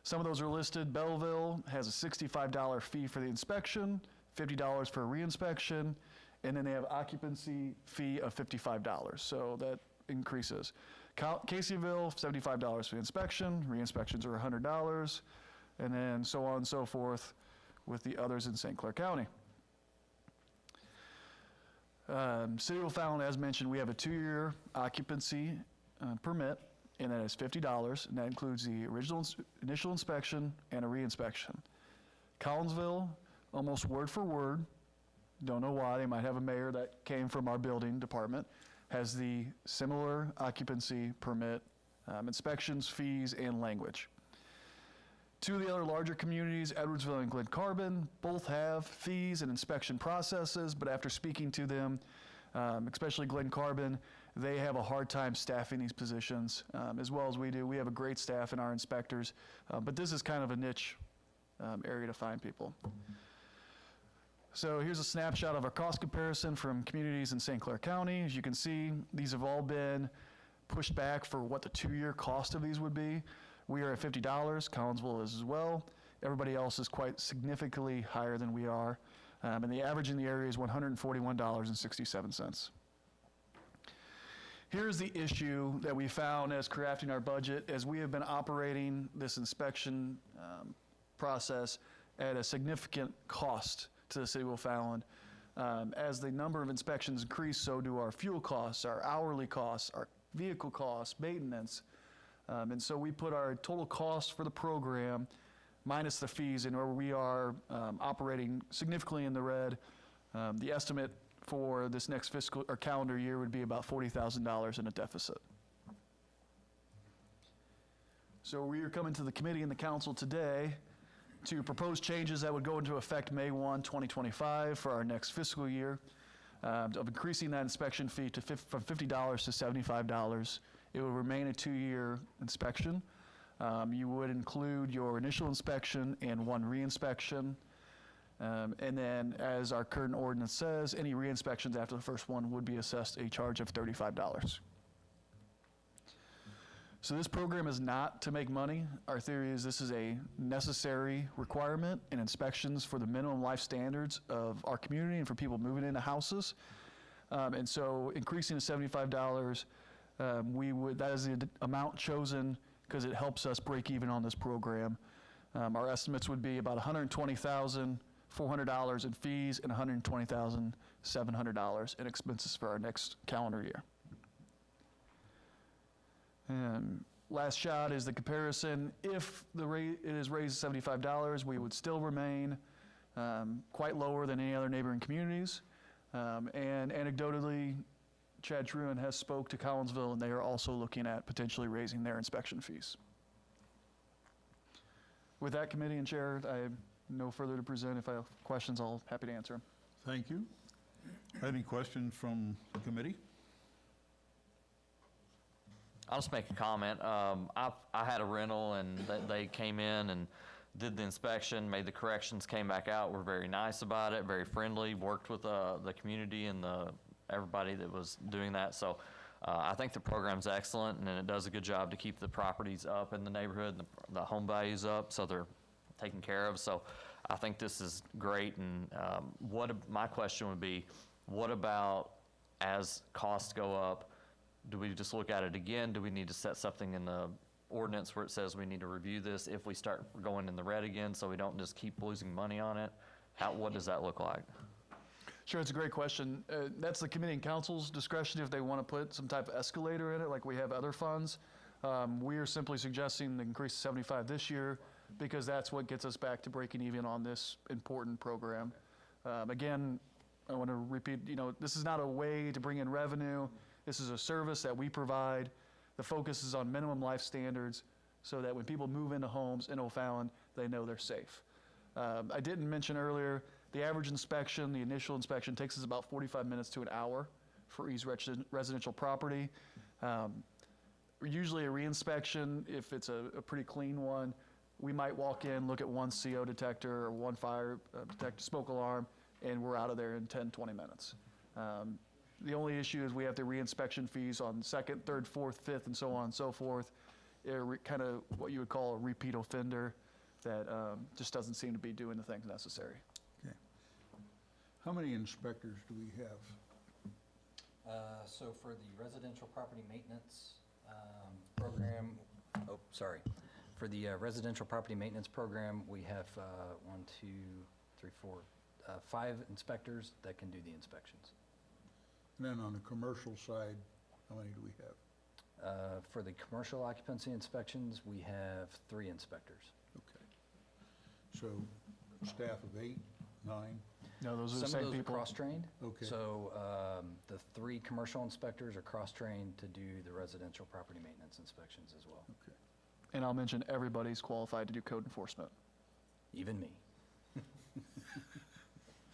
Some of those are listed. Belleville has a $65 fee for the inspection, $50 for a reinspection, and then they have occupancy fee of $55. So that increases. Caseyville, $75 for the inspection. Re-inspections are $100, and then so on and so forth with the others in St. Clair County. City of O'Fallon, as mentioned, we have a 2-year occupancy permit, and that is $50, and that includes the initial inspection and a re-inspection. Collinsville, almost word for word, don't know why, they might have a mayor that came from our building department, has the similar occupancy permit, inspections, fees, and language. 2 of the other larger communities, Edwardsville and Glen Carbon, both have fees and inspection processes, but after speaking to them, especially Glen Carbon, they have a hard time staffing these positions, as well as we do. We have a great staff in our inspectors, but this is kind of a niche area to find people. So here's a snapshot of our cost comparison from communities in St. Clair County. As you can see, these have all been pushed back for what the 2-year cost of these would be. We are at $50, Collinsville is as well. Everybody else is quite significantly higher than we are. And the average in the area is $141.67. Here's the issue that we found as crafting our budget, as we have been operating this inspection process at a significant cost to the City of O'Fallon. As the number of inspections increase, so do our fuel costs, our hourly costs, our vehicle costs, maintenance. And so we put our total cost for the program minus the fees, and where we are operating significantly in the red. The estimate for this next fiscal or calendar year would be about $40,000 in a deficit. So we are coming to the committee and the council today to propose changes that would go into effect May 1, 2025 for our next fiscal year, of increasing that inspection fee from $50 to $75. It will remain a 2-year inspection. You would include your initial inspection and 1 re-inspection. And then, as our current ordinance says, any re-inspections after the first one would be assessed a charge of $35. So this program is not to make money. Our theory is this is a necessary requirement in inspections for the minimum life standards of our community and for people moving into houses. And so increasing to $75, that is the amount chosen because it helps us break even on this program. Our estimates would be about $120,400 in fees and $120,700 in expenses for our next calendar year. And last shot is the comparison. If the rate it is raised to $75, we would still remain quite lower than any other neighboring communities. And anecdotally, Chad Truan has spoke to Collinsville, and they are also looking at potentially raising their inspection fees. With that, committee and chair, I have no further to present. If I have questions, I'll be happy to answer them. Thank you. Any questions from the committee? I'll just make a comment. I had a rental, and they came in and did the inspection, made the corrections, came back out, were very nice about it, very friendly, worked with the community and everybody that was doing that. So I think the program's excellent, and it does a good job to keep the properties up in the neighborhood, and the home values up, so they're taken care of. So I think this is great. And my question would be, what about as costs go up? Do we just look at it again? Do we need to set something in the ordinance where it says we need to review this if we start going in the red again, so we don't just keep losing money on it? What does that look like? Sure, it's a great question. That's the committee and council's discretion if they want to put some type of escalator in it, like we have other funds. We are simply suggesting the increase to 75 this year because that's what gets us back to breaking even on this important program. Again, I want to repeat, this is not a way to bring in revenue. This is a service that we provide. The focus is on minimum life standards so that when people move into homes in O'Fallon, they know they're safe. I didn't mention earlier, the average inspection, the initial inspection takes us about 45 minutes to an hour for each residential property. Usually a reinspection, if it's a pretty clean one, we might walk in, look at one CO detector or one fire detector, smoke alarm, and we're out of there in 10, 20 minutes. The only issue is we have the reinspection fees on second, third, fourth, fifth, and so on and so forth. Kind of what you would call a repeat offender that just doesn't seem to be doing the things necessary. Okay. How many inspectors do we have? So for the residential property maintenance program, for the residential property maintenance program, we have 5 inspectors that can do the inspections. And then on the commercial side, how many do we have? For the commercial occupancy inspections, we have 3 inspectors. Okay. So staff of 8, 9? No, those are the Some same of those people. are cross-trained. Okay. So the 3 commercial inspectors are cross-trained to do the residential property maintenance inspections as well. Okay. And I'll mention everybody's qualified to do code enforcement. Even me.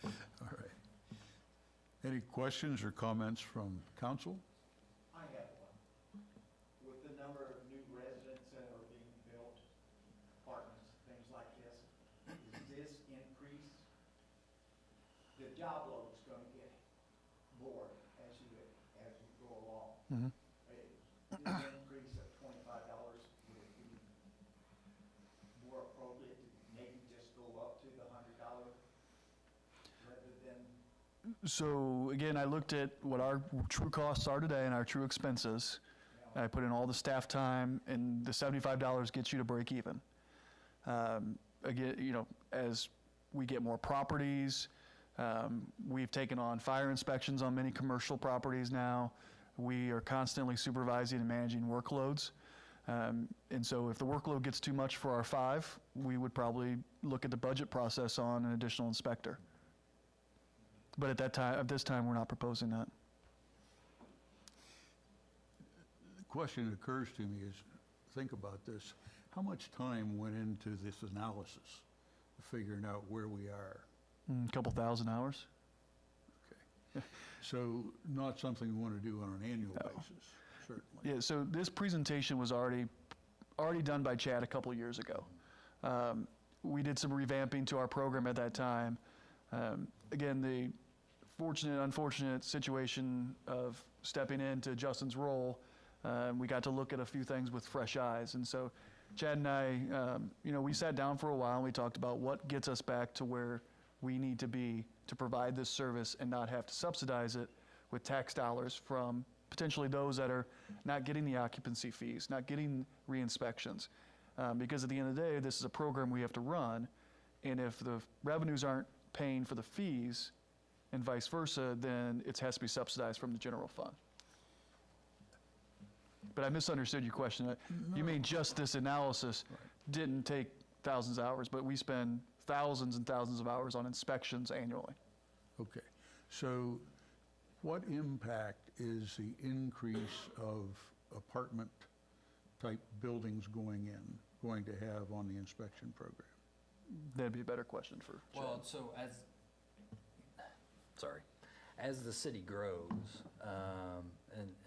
All right. Any questions or comments from council? I have one. With the number of new residents that are being built, apartments, things like this, does this increase? The job load is going to get more as you go along. Mhm. Is an increase of $25 would it be more appropriate to maybe just go up to the $100 rather than? So again, I looked at what our true costs are today and our true expenses. I put in all the staff time, and the $75 gets you to break even. Again, as we get more properties, we've taken on fire inspections on many commercial properties now. We are constantly supervising and managing workloads. And so if the workload gets too much for our 5, we would probably look at the budget process on an additional inspector. But at this time, we're not proposing that. The question that occurs to me is, think about this. How much time went into this analysis, figuring out where we are? A couple thousand hours. Okay. So not something we want to do on an annual basis, certainly. Yeah, so this presentation was already done by Chad a couple years ago. We did some revamping to our program at that time. Again, the unfortunate situation of stepping into Justin's role, we got to look at a few things with fresh eyes. And so Chad and I, we sat down for a while and we talked about what gets us back to where we need to be to provide this service and not have to subsidize it with tax dollars from potentially those that are not getting the occupancy fees, not getting re-inspections. Because at the end of the day, this is a program we have to run, and if the revenues aren't paying for the fees and vice versa, then it has to be subsidized from the general fund. But I misunderstood your question. You mean just this analysis didn't take thousands of hours, but we spend thousands and thousands of hours on inspections annually. Okay. So what impact is the increase of apartment-type buildings going to have on the inspection program? That'd be a better question for Chad. Well, so as the city grows,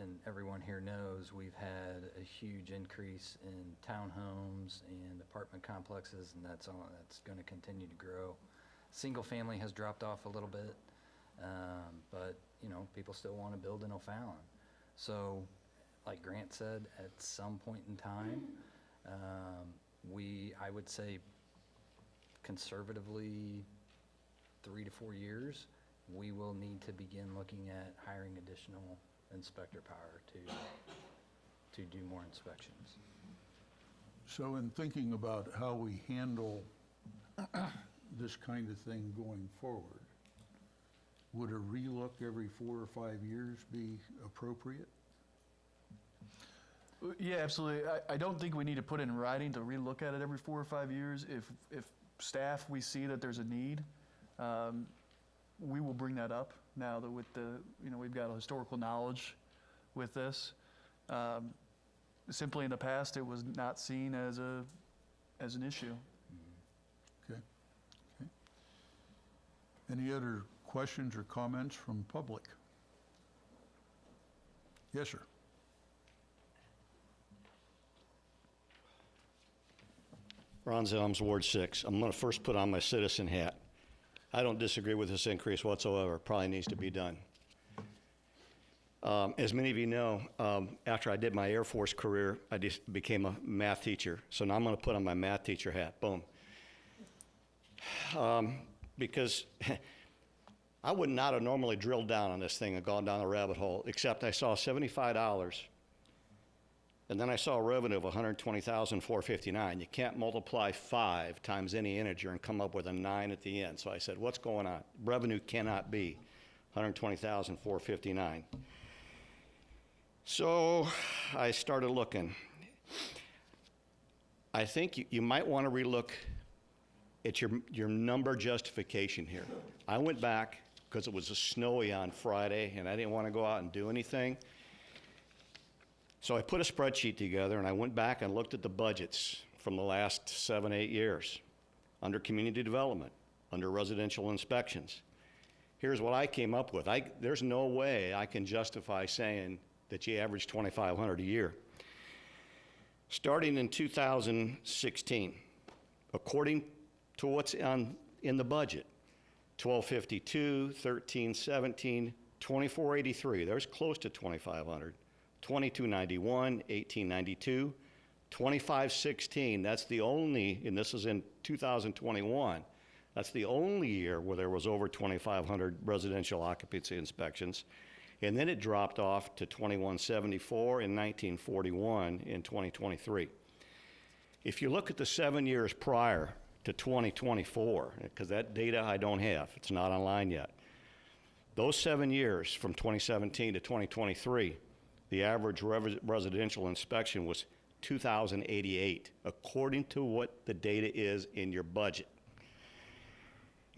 and everyone here knows, we've had a huge increase in townhomes and apartment complexes, and that's going to continue to grow. Single family has dropped off a little bit, but people still want to build in O'Fallon. So, like Grant said, at some point in time, I would say conservatively 3 to 4 years, we will need to begin looking at hiring additional inspector power to do more inspections. So in thinking about how we handle this kind of thing going forward, would a relook every 4 or 5 years be appropriate? Yeah, absolutely. I don't think we need to put in writing to relook at it every 4 or 5 years. If staff, we see that there's a need, we will bring that up now that with the, we've got a historical knowledge with this. Simply in the past, it was not seen as an issue. Okay. Any other questions or comments from public? Yes, sir. Ron Zelms, Ward 6. I'm going to first put on my citizen hat. I don't disagree with this increase whatsoever. Probably needs to be done. As many of you know, after I did my Air Force career, I just became a math teacher. So now I'm going to put on my math teacher hat. Boom. Because I would not have normally drilled down on this thing and gone down the rabbit hole, except I saw $75, and then I saw a revenue of $120,459. You can't multiply 5 times any integer and come up with a 9 at the end. So I said, what's going on? Revenue cannot be $120,459. So I started looking. I think you might want to relook at your number justification here. I went back because it was snowy on Friday and I didn't want to go out and do anything. So I put a spreadsheet together and I went back and looked at the budgets from the last 7, 8 years under community development, under residential inspections. Here's what I came up with. There's no way I can justify saying that you average $2,500 a year. Starting in 2016, according to what's in the budget, 1252, 1317, 2483, there's close to 2,500. 2291, 1892, 2516, that's the only, and this is in 2021, that's the only year where there was over 2,500 residential occupancy inspections. And then it dropped off to 2174 and 1941 in 2023. If you look at the 7 years prior to 2024, because that data I don't have, it's not online yet. Those 7 years from 2017 to 2023, the average residential inspection was 2,088, according to what the data is in your budget.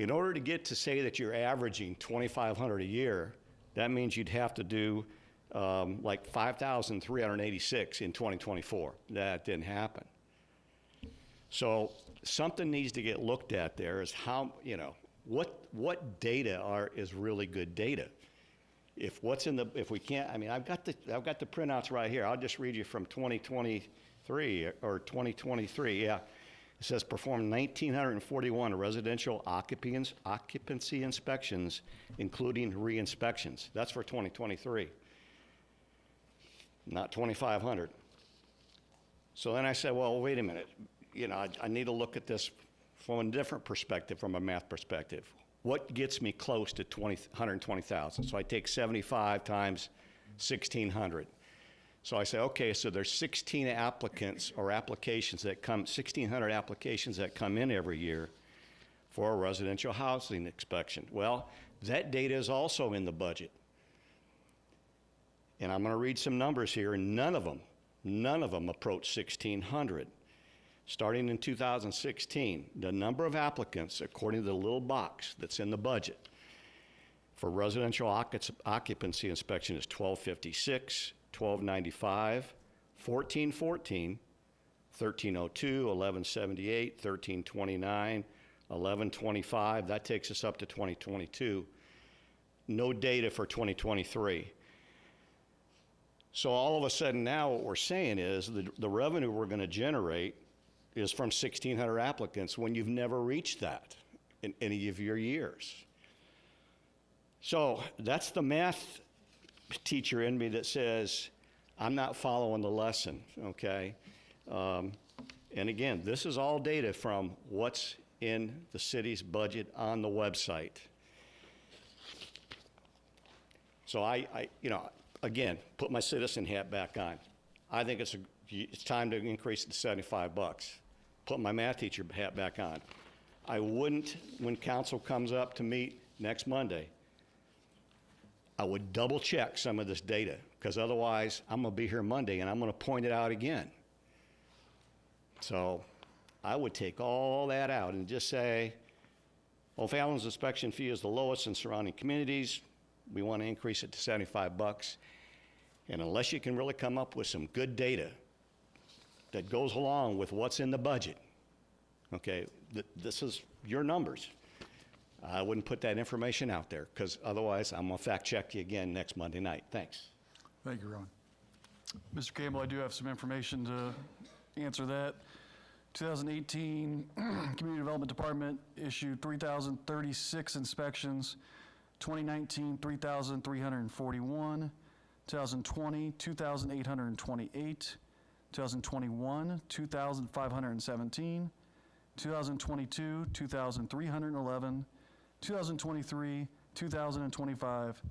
In order to get to say that you're averaging 2,500 a year, that means you'd have to do like 5,386 in 2024. That didn't happen. So something needs to get looked at there is how, what data is really good data. If we can't, I mean, I've got the printouts right here. I'll just read you from 2023 or 2023. Yeah, it says performed 1,941 residential occupancy inspections, including re-inspections. That's for 2023, not 2,500. So then I said, well, wait a minute. I need to look at this from a different perspective, from a math perspective. What gets me close to 120,000? So I take 75 times 1,600. So I say, okay, so there's 16 applicants or applications that come, 1,600 applications that come in every year for a residential housing inspection. Well, that data is also in the budget. And I'm going to read some numbers here, and none of them approach 1,600. Starting in 2016, the number of applicants, according to the little box that's in the budget, for residential occupancy inspection is 1,256, 1,295, 1,414, 1,302, 1,178, 1,329, 1,125. That takes us up to 2022. No data for 2023. So all of a sudden now what we're saying is the revenue we're going to generate is from 1,600 applicants when you've never reached that in any of your years. So that's the math teacher in me that says, I'm not following the lesson, okay? And again, this is all data from what's in the city's budget on the website. So I again, put my citizen hat back on. I think it's time to increase it to 75 bucks. Put my math teacher hat back on. I wouldn't, when council comes up to meet next Monday, I would double check some of this data, because otherwise I'm gonna be here Monday and I'm gonna point it out again. So I would take all that out and just say, well, if Allen's inspection fee is the lowest in surrounding communities, we want to increase it to 75 bucks. And unless you can really come up with some good data that goes along with what's in the budget, okay, this is your numbers. I wouldn't put that information out there, because otherwise I'm going to fact check you again next Monday night. Thanks. Thank you, Ron. Mr. Campbell, I do have some information to answer that. 2018, Community Development Department issued 3,036 inspections. 2019, 3,341. 2020, 2,828. 2021, 2,517. 2022, 2,311. 2023, 2,025.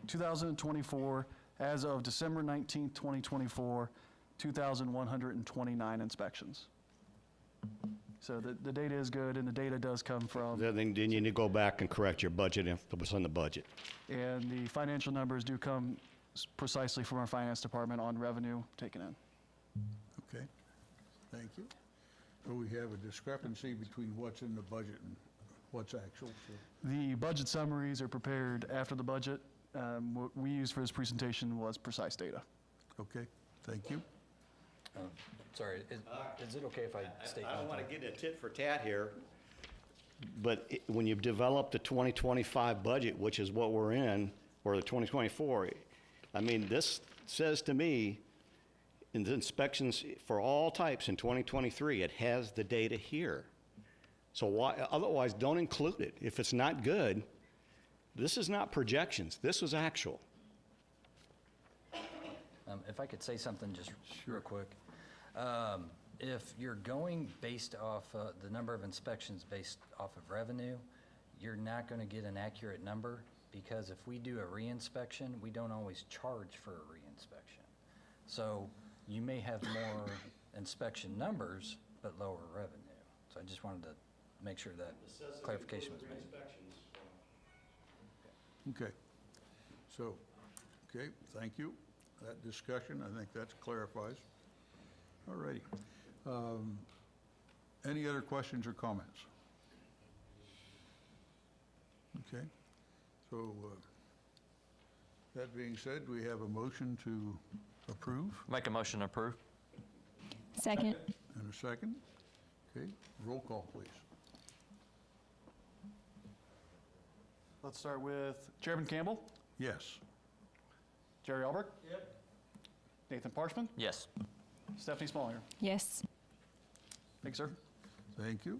2024, as of December 19th, 2024, 2,129 inspections. So the data is good, and the data does come from, Then you need to go back and correct your budget if it was on the budget. and the financial numbers do come precisely from our finance department on revenue taken in. Okay, thank you. So we have a discrepancy between what's in the budget and what's actual, so, The budget summaries are prepared after the budget. What we used for this presentation was precise data. okay, thank you. Sorry, is it okay if I state I don't one want to thing? get a tit for tat here, but when you've developed the 2025 budget, which is what we're in, or the 2024, I mean, this says to me, in the inspections for all types in 2023, it has the data here. So why, otherwise, don't include it. If it's not good, this is not projections, this is actual. If I could say something just real quick. If you're going based off the number of inspections based off of revenue, you're not going to get an accurate number, because if we do a reinspection, we don't always charge for a reinspection. So you may have more inspection numbers, but lower revenue. So I just wanted to make sure that clarification was made. Okay, so, okay, thank you. That discussion, I think that clarifies. All righty. Any other questions or comments? Okay, so that being said, we have a motion to approve Make a motion to approve. Second. and a second. Okay, roll call, please. Let's start with Chairman Campbell, Yes. Jerry Albrecht. Yep. Nathan Parchman, Yes. Stephanie Smallinger. Yes. Thanks, sir. Thank you.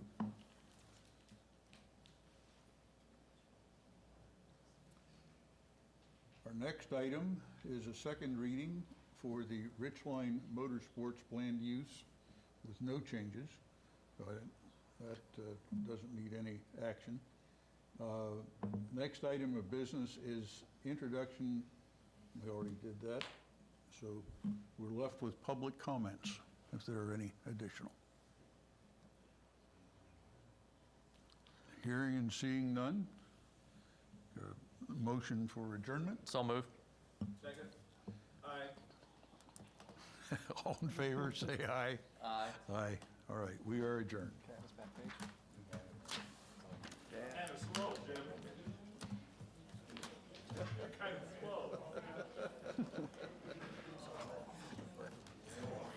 Our next item is a second reading for the Richline Motorsports planned use with no changes. So that doesn't need any action. Next item of business is introduction. We already did that. So we're left with public comments, if there are any additional. Hearing and seeing none. Motion for adjournment. So moved. Second. Aye. All in favor, say aye. Aye. Aye. All right, we are adjourned. Kind of slow, Jim. Kind of slow.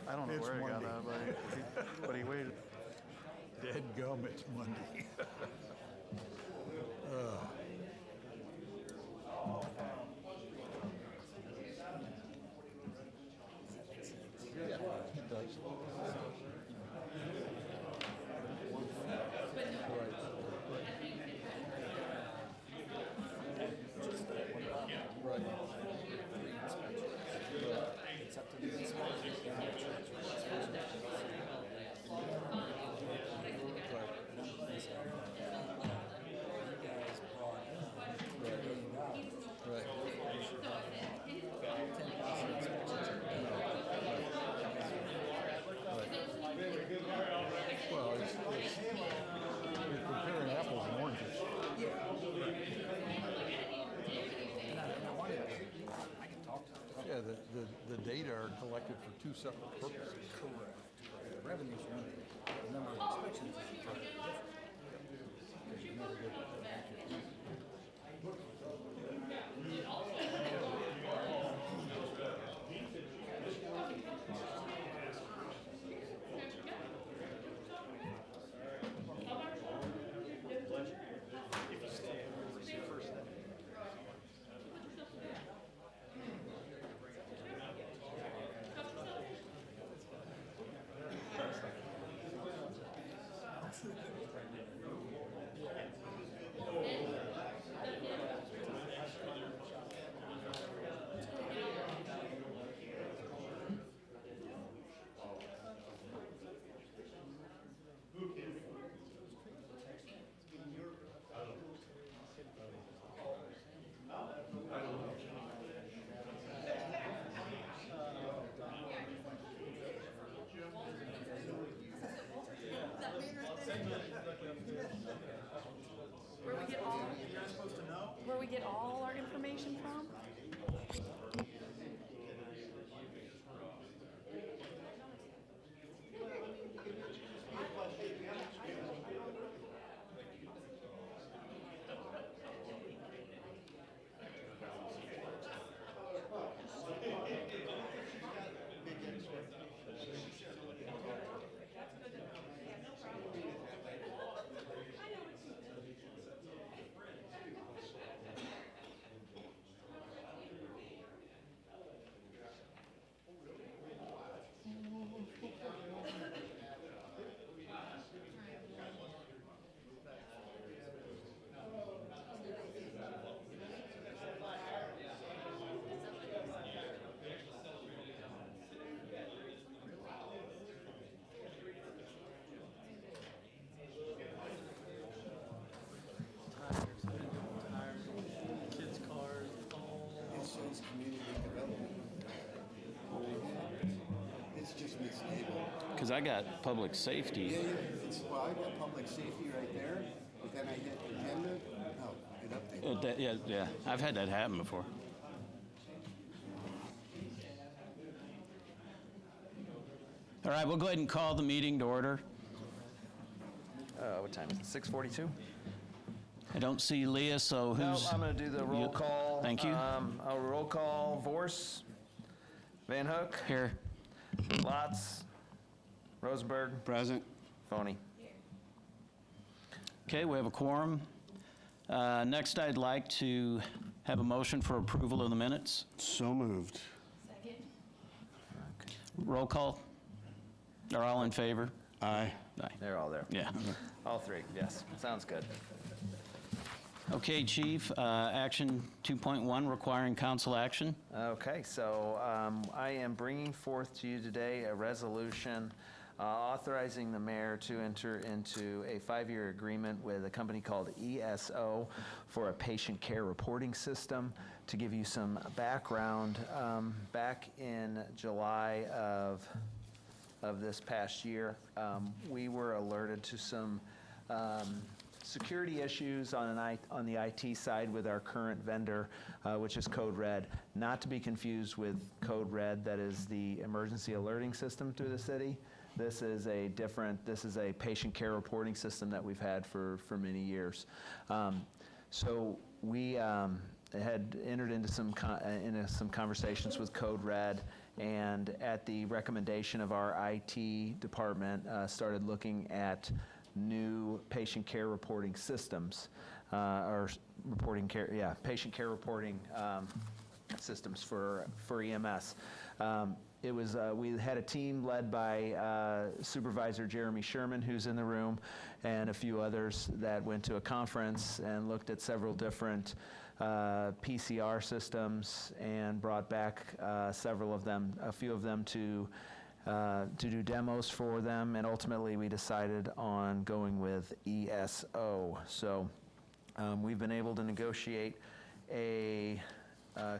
I don't know It's where he got Monday. that, but he waited. Dead gum, it's Monday. the data are collected for two separate purposes. Correct. Revenue's one thing, the number of inspections is entirely different. Because you never get an accurate number. Where we get all our information from? It says community development. It's just misstated. Because I got public safety. Yeah, well, I got public safety right there, but then I hit agenda, oh, it updated. Yeah, I've had that happen before. All right, we'll go ahead and call the meeting to order. What time is it, 6:42? I don't see Leah, so No, who's? I'm going to do the roll you- call. Thank you. A roll call, Vorse, Van Hook, Here. Lotz, Rosenberg, Present. Phony. Okay, we have a quorum. Next, I'd like to have a motion for approval of the minutes. So moved. Roll call. Are all in favor? Aye. Aye. They're all there. Yeah. All three, yes. Sounds good. Okay, Chief, action 2.1 requiring council action. Okay, so I am bringing forth to you today a resolution authorizing the mayor to enter into a 5-year agreement with a company called ESO for a patient care reporting system. To give you some background, back in July of this past year, we were alerted to some security issues on the IT side with our current vendor, which is Code Red. Not to be confused with Code Red, that is the emergency alerting system through the city. This is a patient care reporting system that we've had for many years. So we had entered into some conversations with Code Red, and at the recommendation of our IT department, started looking at new patient care reporting systems, patient care reporting systems for EMS. We had a team led by Supervisor Jeremy Sherman, who's in the room, and a few others that went to a conference and looked at several different PCR systems and brought back a few of them to do demos for them, and ultimately we decided on going with ESO. So we've been able to negotiate a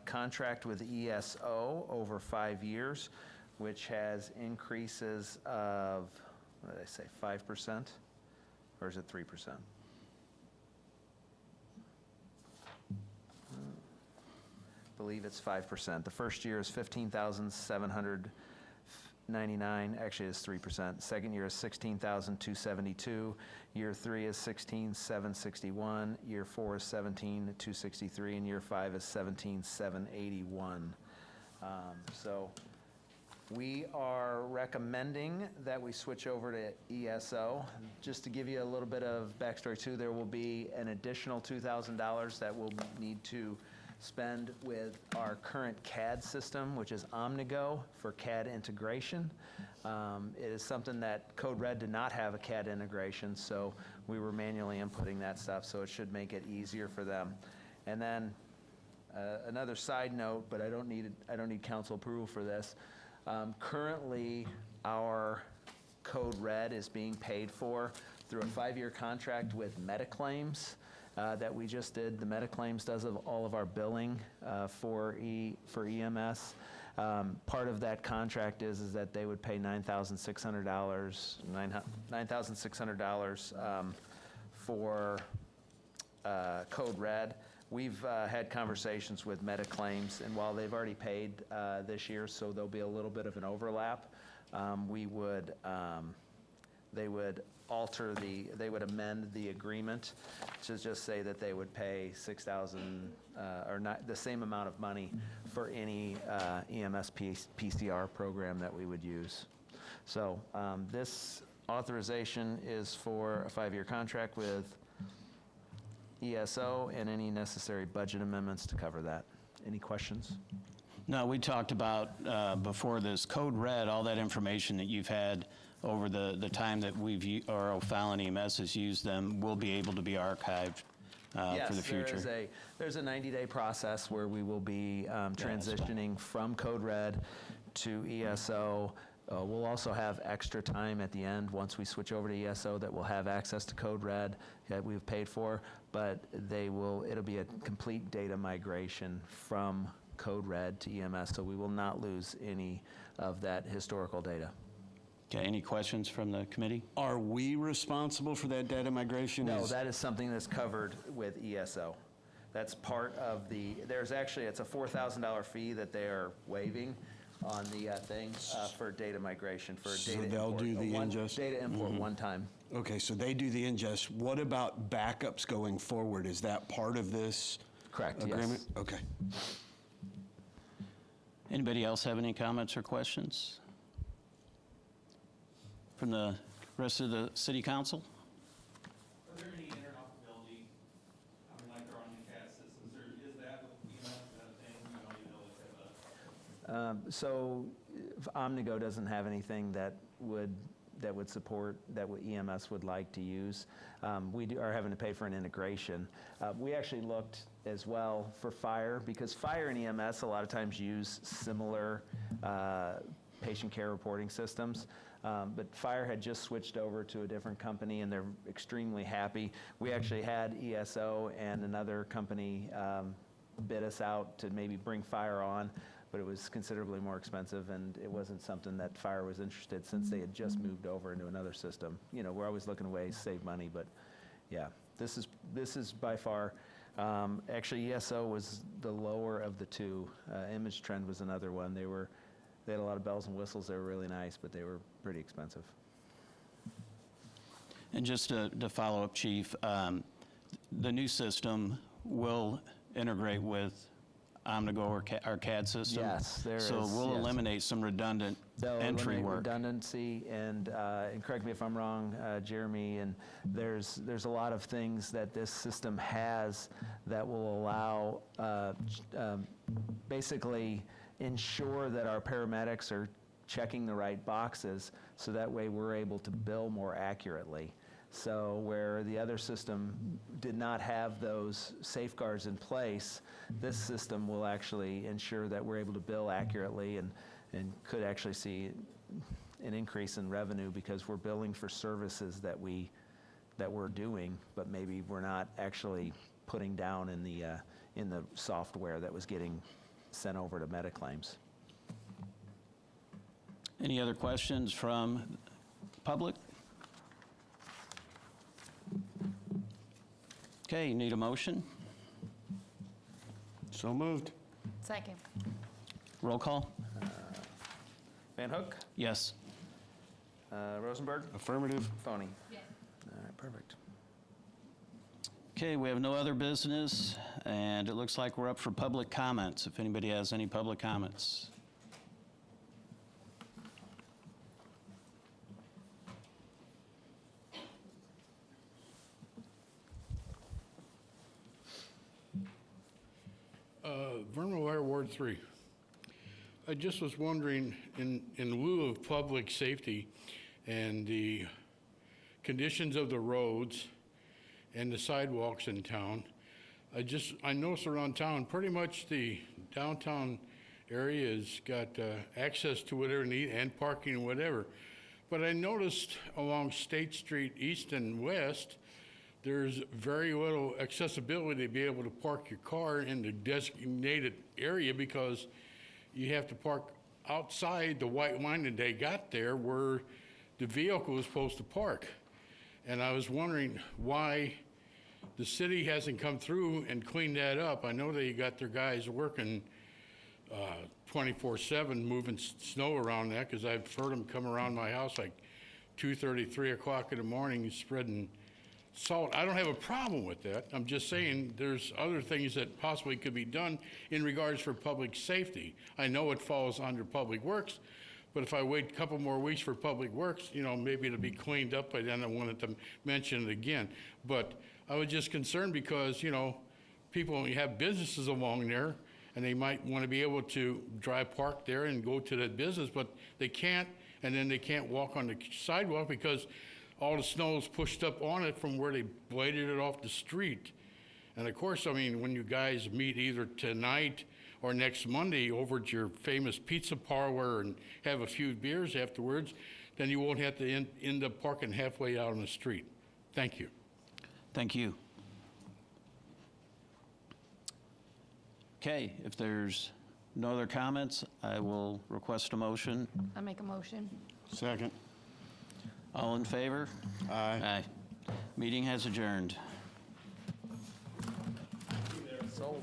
contract with ESO over 5 years, which has increases of, what did I say, 5%? Or is it 3%? I believe it's 5%. The first year is 15,799, actually it's 3%. Second year is 16,272. Year 3 is 16,761. Year 4 is 17,263, and year 5 is 17,781. So we are recommending that we switch over to ESO. Just to give you a little bit of backstory too, there will be an additional $2,000 that we'll need to spend with our current CAD system, which is Omnigo, for CAD integration. It is something that Code Red did not have a CAD integration, so we were manually inputting that stuff, so it should make it easier for them. And then another side note, but I don't need council approval for this. Currently, our Code Red is being paid for through a 5-year contract with Metaclaims that we just did. The Metaclaims does all of our billing for EMS. Part of that contract is that they would pay $9,600 for Code Red. We've had conversations with Metaclaims, and while they've already paid this year, so there'll be a little bit of an overlap, they would amend the agreement to just say that they would pay $6,000 or not the same amount of money for any EMS PCR program that we would use. So this authorization is for a 5-year contract with ESO and any necessary budget amendments to cover that. Any questions? No, we talked about before this Code Red, all that information that you've had over the time that or O'Fallon EMS has used them will be able to be archived for the future. Yes, there's a 90-day process where we will be transitioning from Code Red to ESO. We'll also have extra time at the end once we switch over to ESO that we'll have access to Code Red that we've paid for, but it'll be a complete data migration from Code Red to EMS, so we will not lose any of that historical data. Okay, any questions from the committee? Are we responsible for that data migration? No, that is something that's covered with ESO. That's part of it's a $4,000 fee that they are waiving on the thing for data migration, for So data they'll import. do the ingest? Data import one time. Okay, so they do the ingest. What about backups going forward? Is that part of this Correct, agreement? yes. Okay. Anybody else have any comments or questions from the rest of the city council? Are there any interoperability, like there are on the CAD systems, or is that with EMS, is that a thing? So Omnigo doesn't have anything that would support, that EMS would like to use. We are having to pay for an integration. We actually looked as well for Fire, because Fire and EMS a lot of times use similar patient care reporting systems. But Fire had just switched over to a different company, and they're extremely happy. We actually had ESO and another company bid us out to maybe bring Fire on, but it was considerably more expensive, and it wasn't something that Fire was interested since they had just moved over into another system. You know, we're always looking at ways to save money, but yeah, this is by far. Actually, ESO was the lower of the two. Image Trend was another one. They had a lot of bells and whistles. They were really nice, but they were pretty expensive. And just to follow up, Chief, the new system will integrate with Omnigo or our CAD system? Yes, there is. So we'll yes. eliminate some redundant entry work. Redundancy, and correct me if I'm wrong, Jeremy, and there's a lot of things that this system has that will allow basically ensure that our paramedics are checking the right boxes, so that way we're able to bill more accurately. So where the other system did not have those safeguards in place, this system will actually ensure that we're able to bill accurately, and could actually see an increase in revenue because we're billing for services that we're doing, but maybe we're not actually putting down in the software that was getting sent over to Metaclaims. Any other questions from public? Okay, you need a motion? So moved. Second. Roll call? Van Hook, Yes. Rosenberg, Affirmative. Foney. Yes. All right, perfect. Okay, we have no other business, and it looks like we're up for public comments, if anybody has any public comments. Vernon Wire, Ward 3. I just was wondering, in lieu of public safety and the conditions of the roads and the sidewalks in town, I noticed around town, pretty much the downtown area has got access to whatever need and parking and whatever. But I noticed along State Street East and West, there's very little accessibility to be able to park your car in the designated area because you have to park outside the white line that they got there where the vehicle is supposed to park. And I was wondering why the city hasn't come through and cleaned that up. I know they got their guys working 24/7 moving snow around that because I've heard them come around my house like 2:30, 3 o'clock in the morning spreading salt. I don't have a problem with that. I'm just saying there's other things that possibly could be done in regards for public safety. I know it falls under Public Works, but if I wait a couple more weeks for Public Works, you know, maybe it'll be cleaned up by then. I wanted to mention it again. But I was just concerned because, you know, people have businesses along there and they might want to be able to park there and go to that business, but they can't, and then they can't walk on the sidewalk because all the snow is pushed up on it from where they bladed it off the street. And of course, I mean, when you guys meet either tonight or next Monday over at your famous pizza parlor and have a few beers afterwards, then you won't have to end up parking halfway out on the street. Thank you. Thank you. Okay, if there's no other comments, I will request a motion. I make a motion. Second. All in favor? Aye. Aye. Meeting has adjourned. Sold.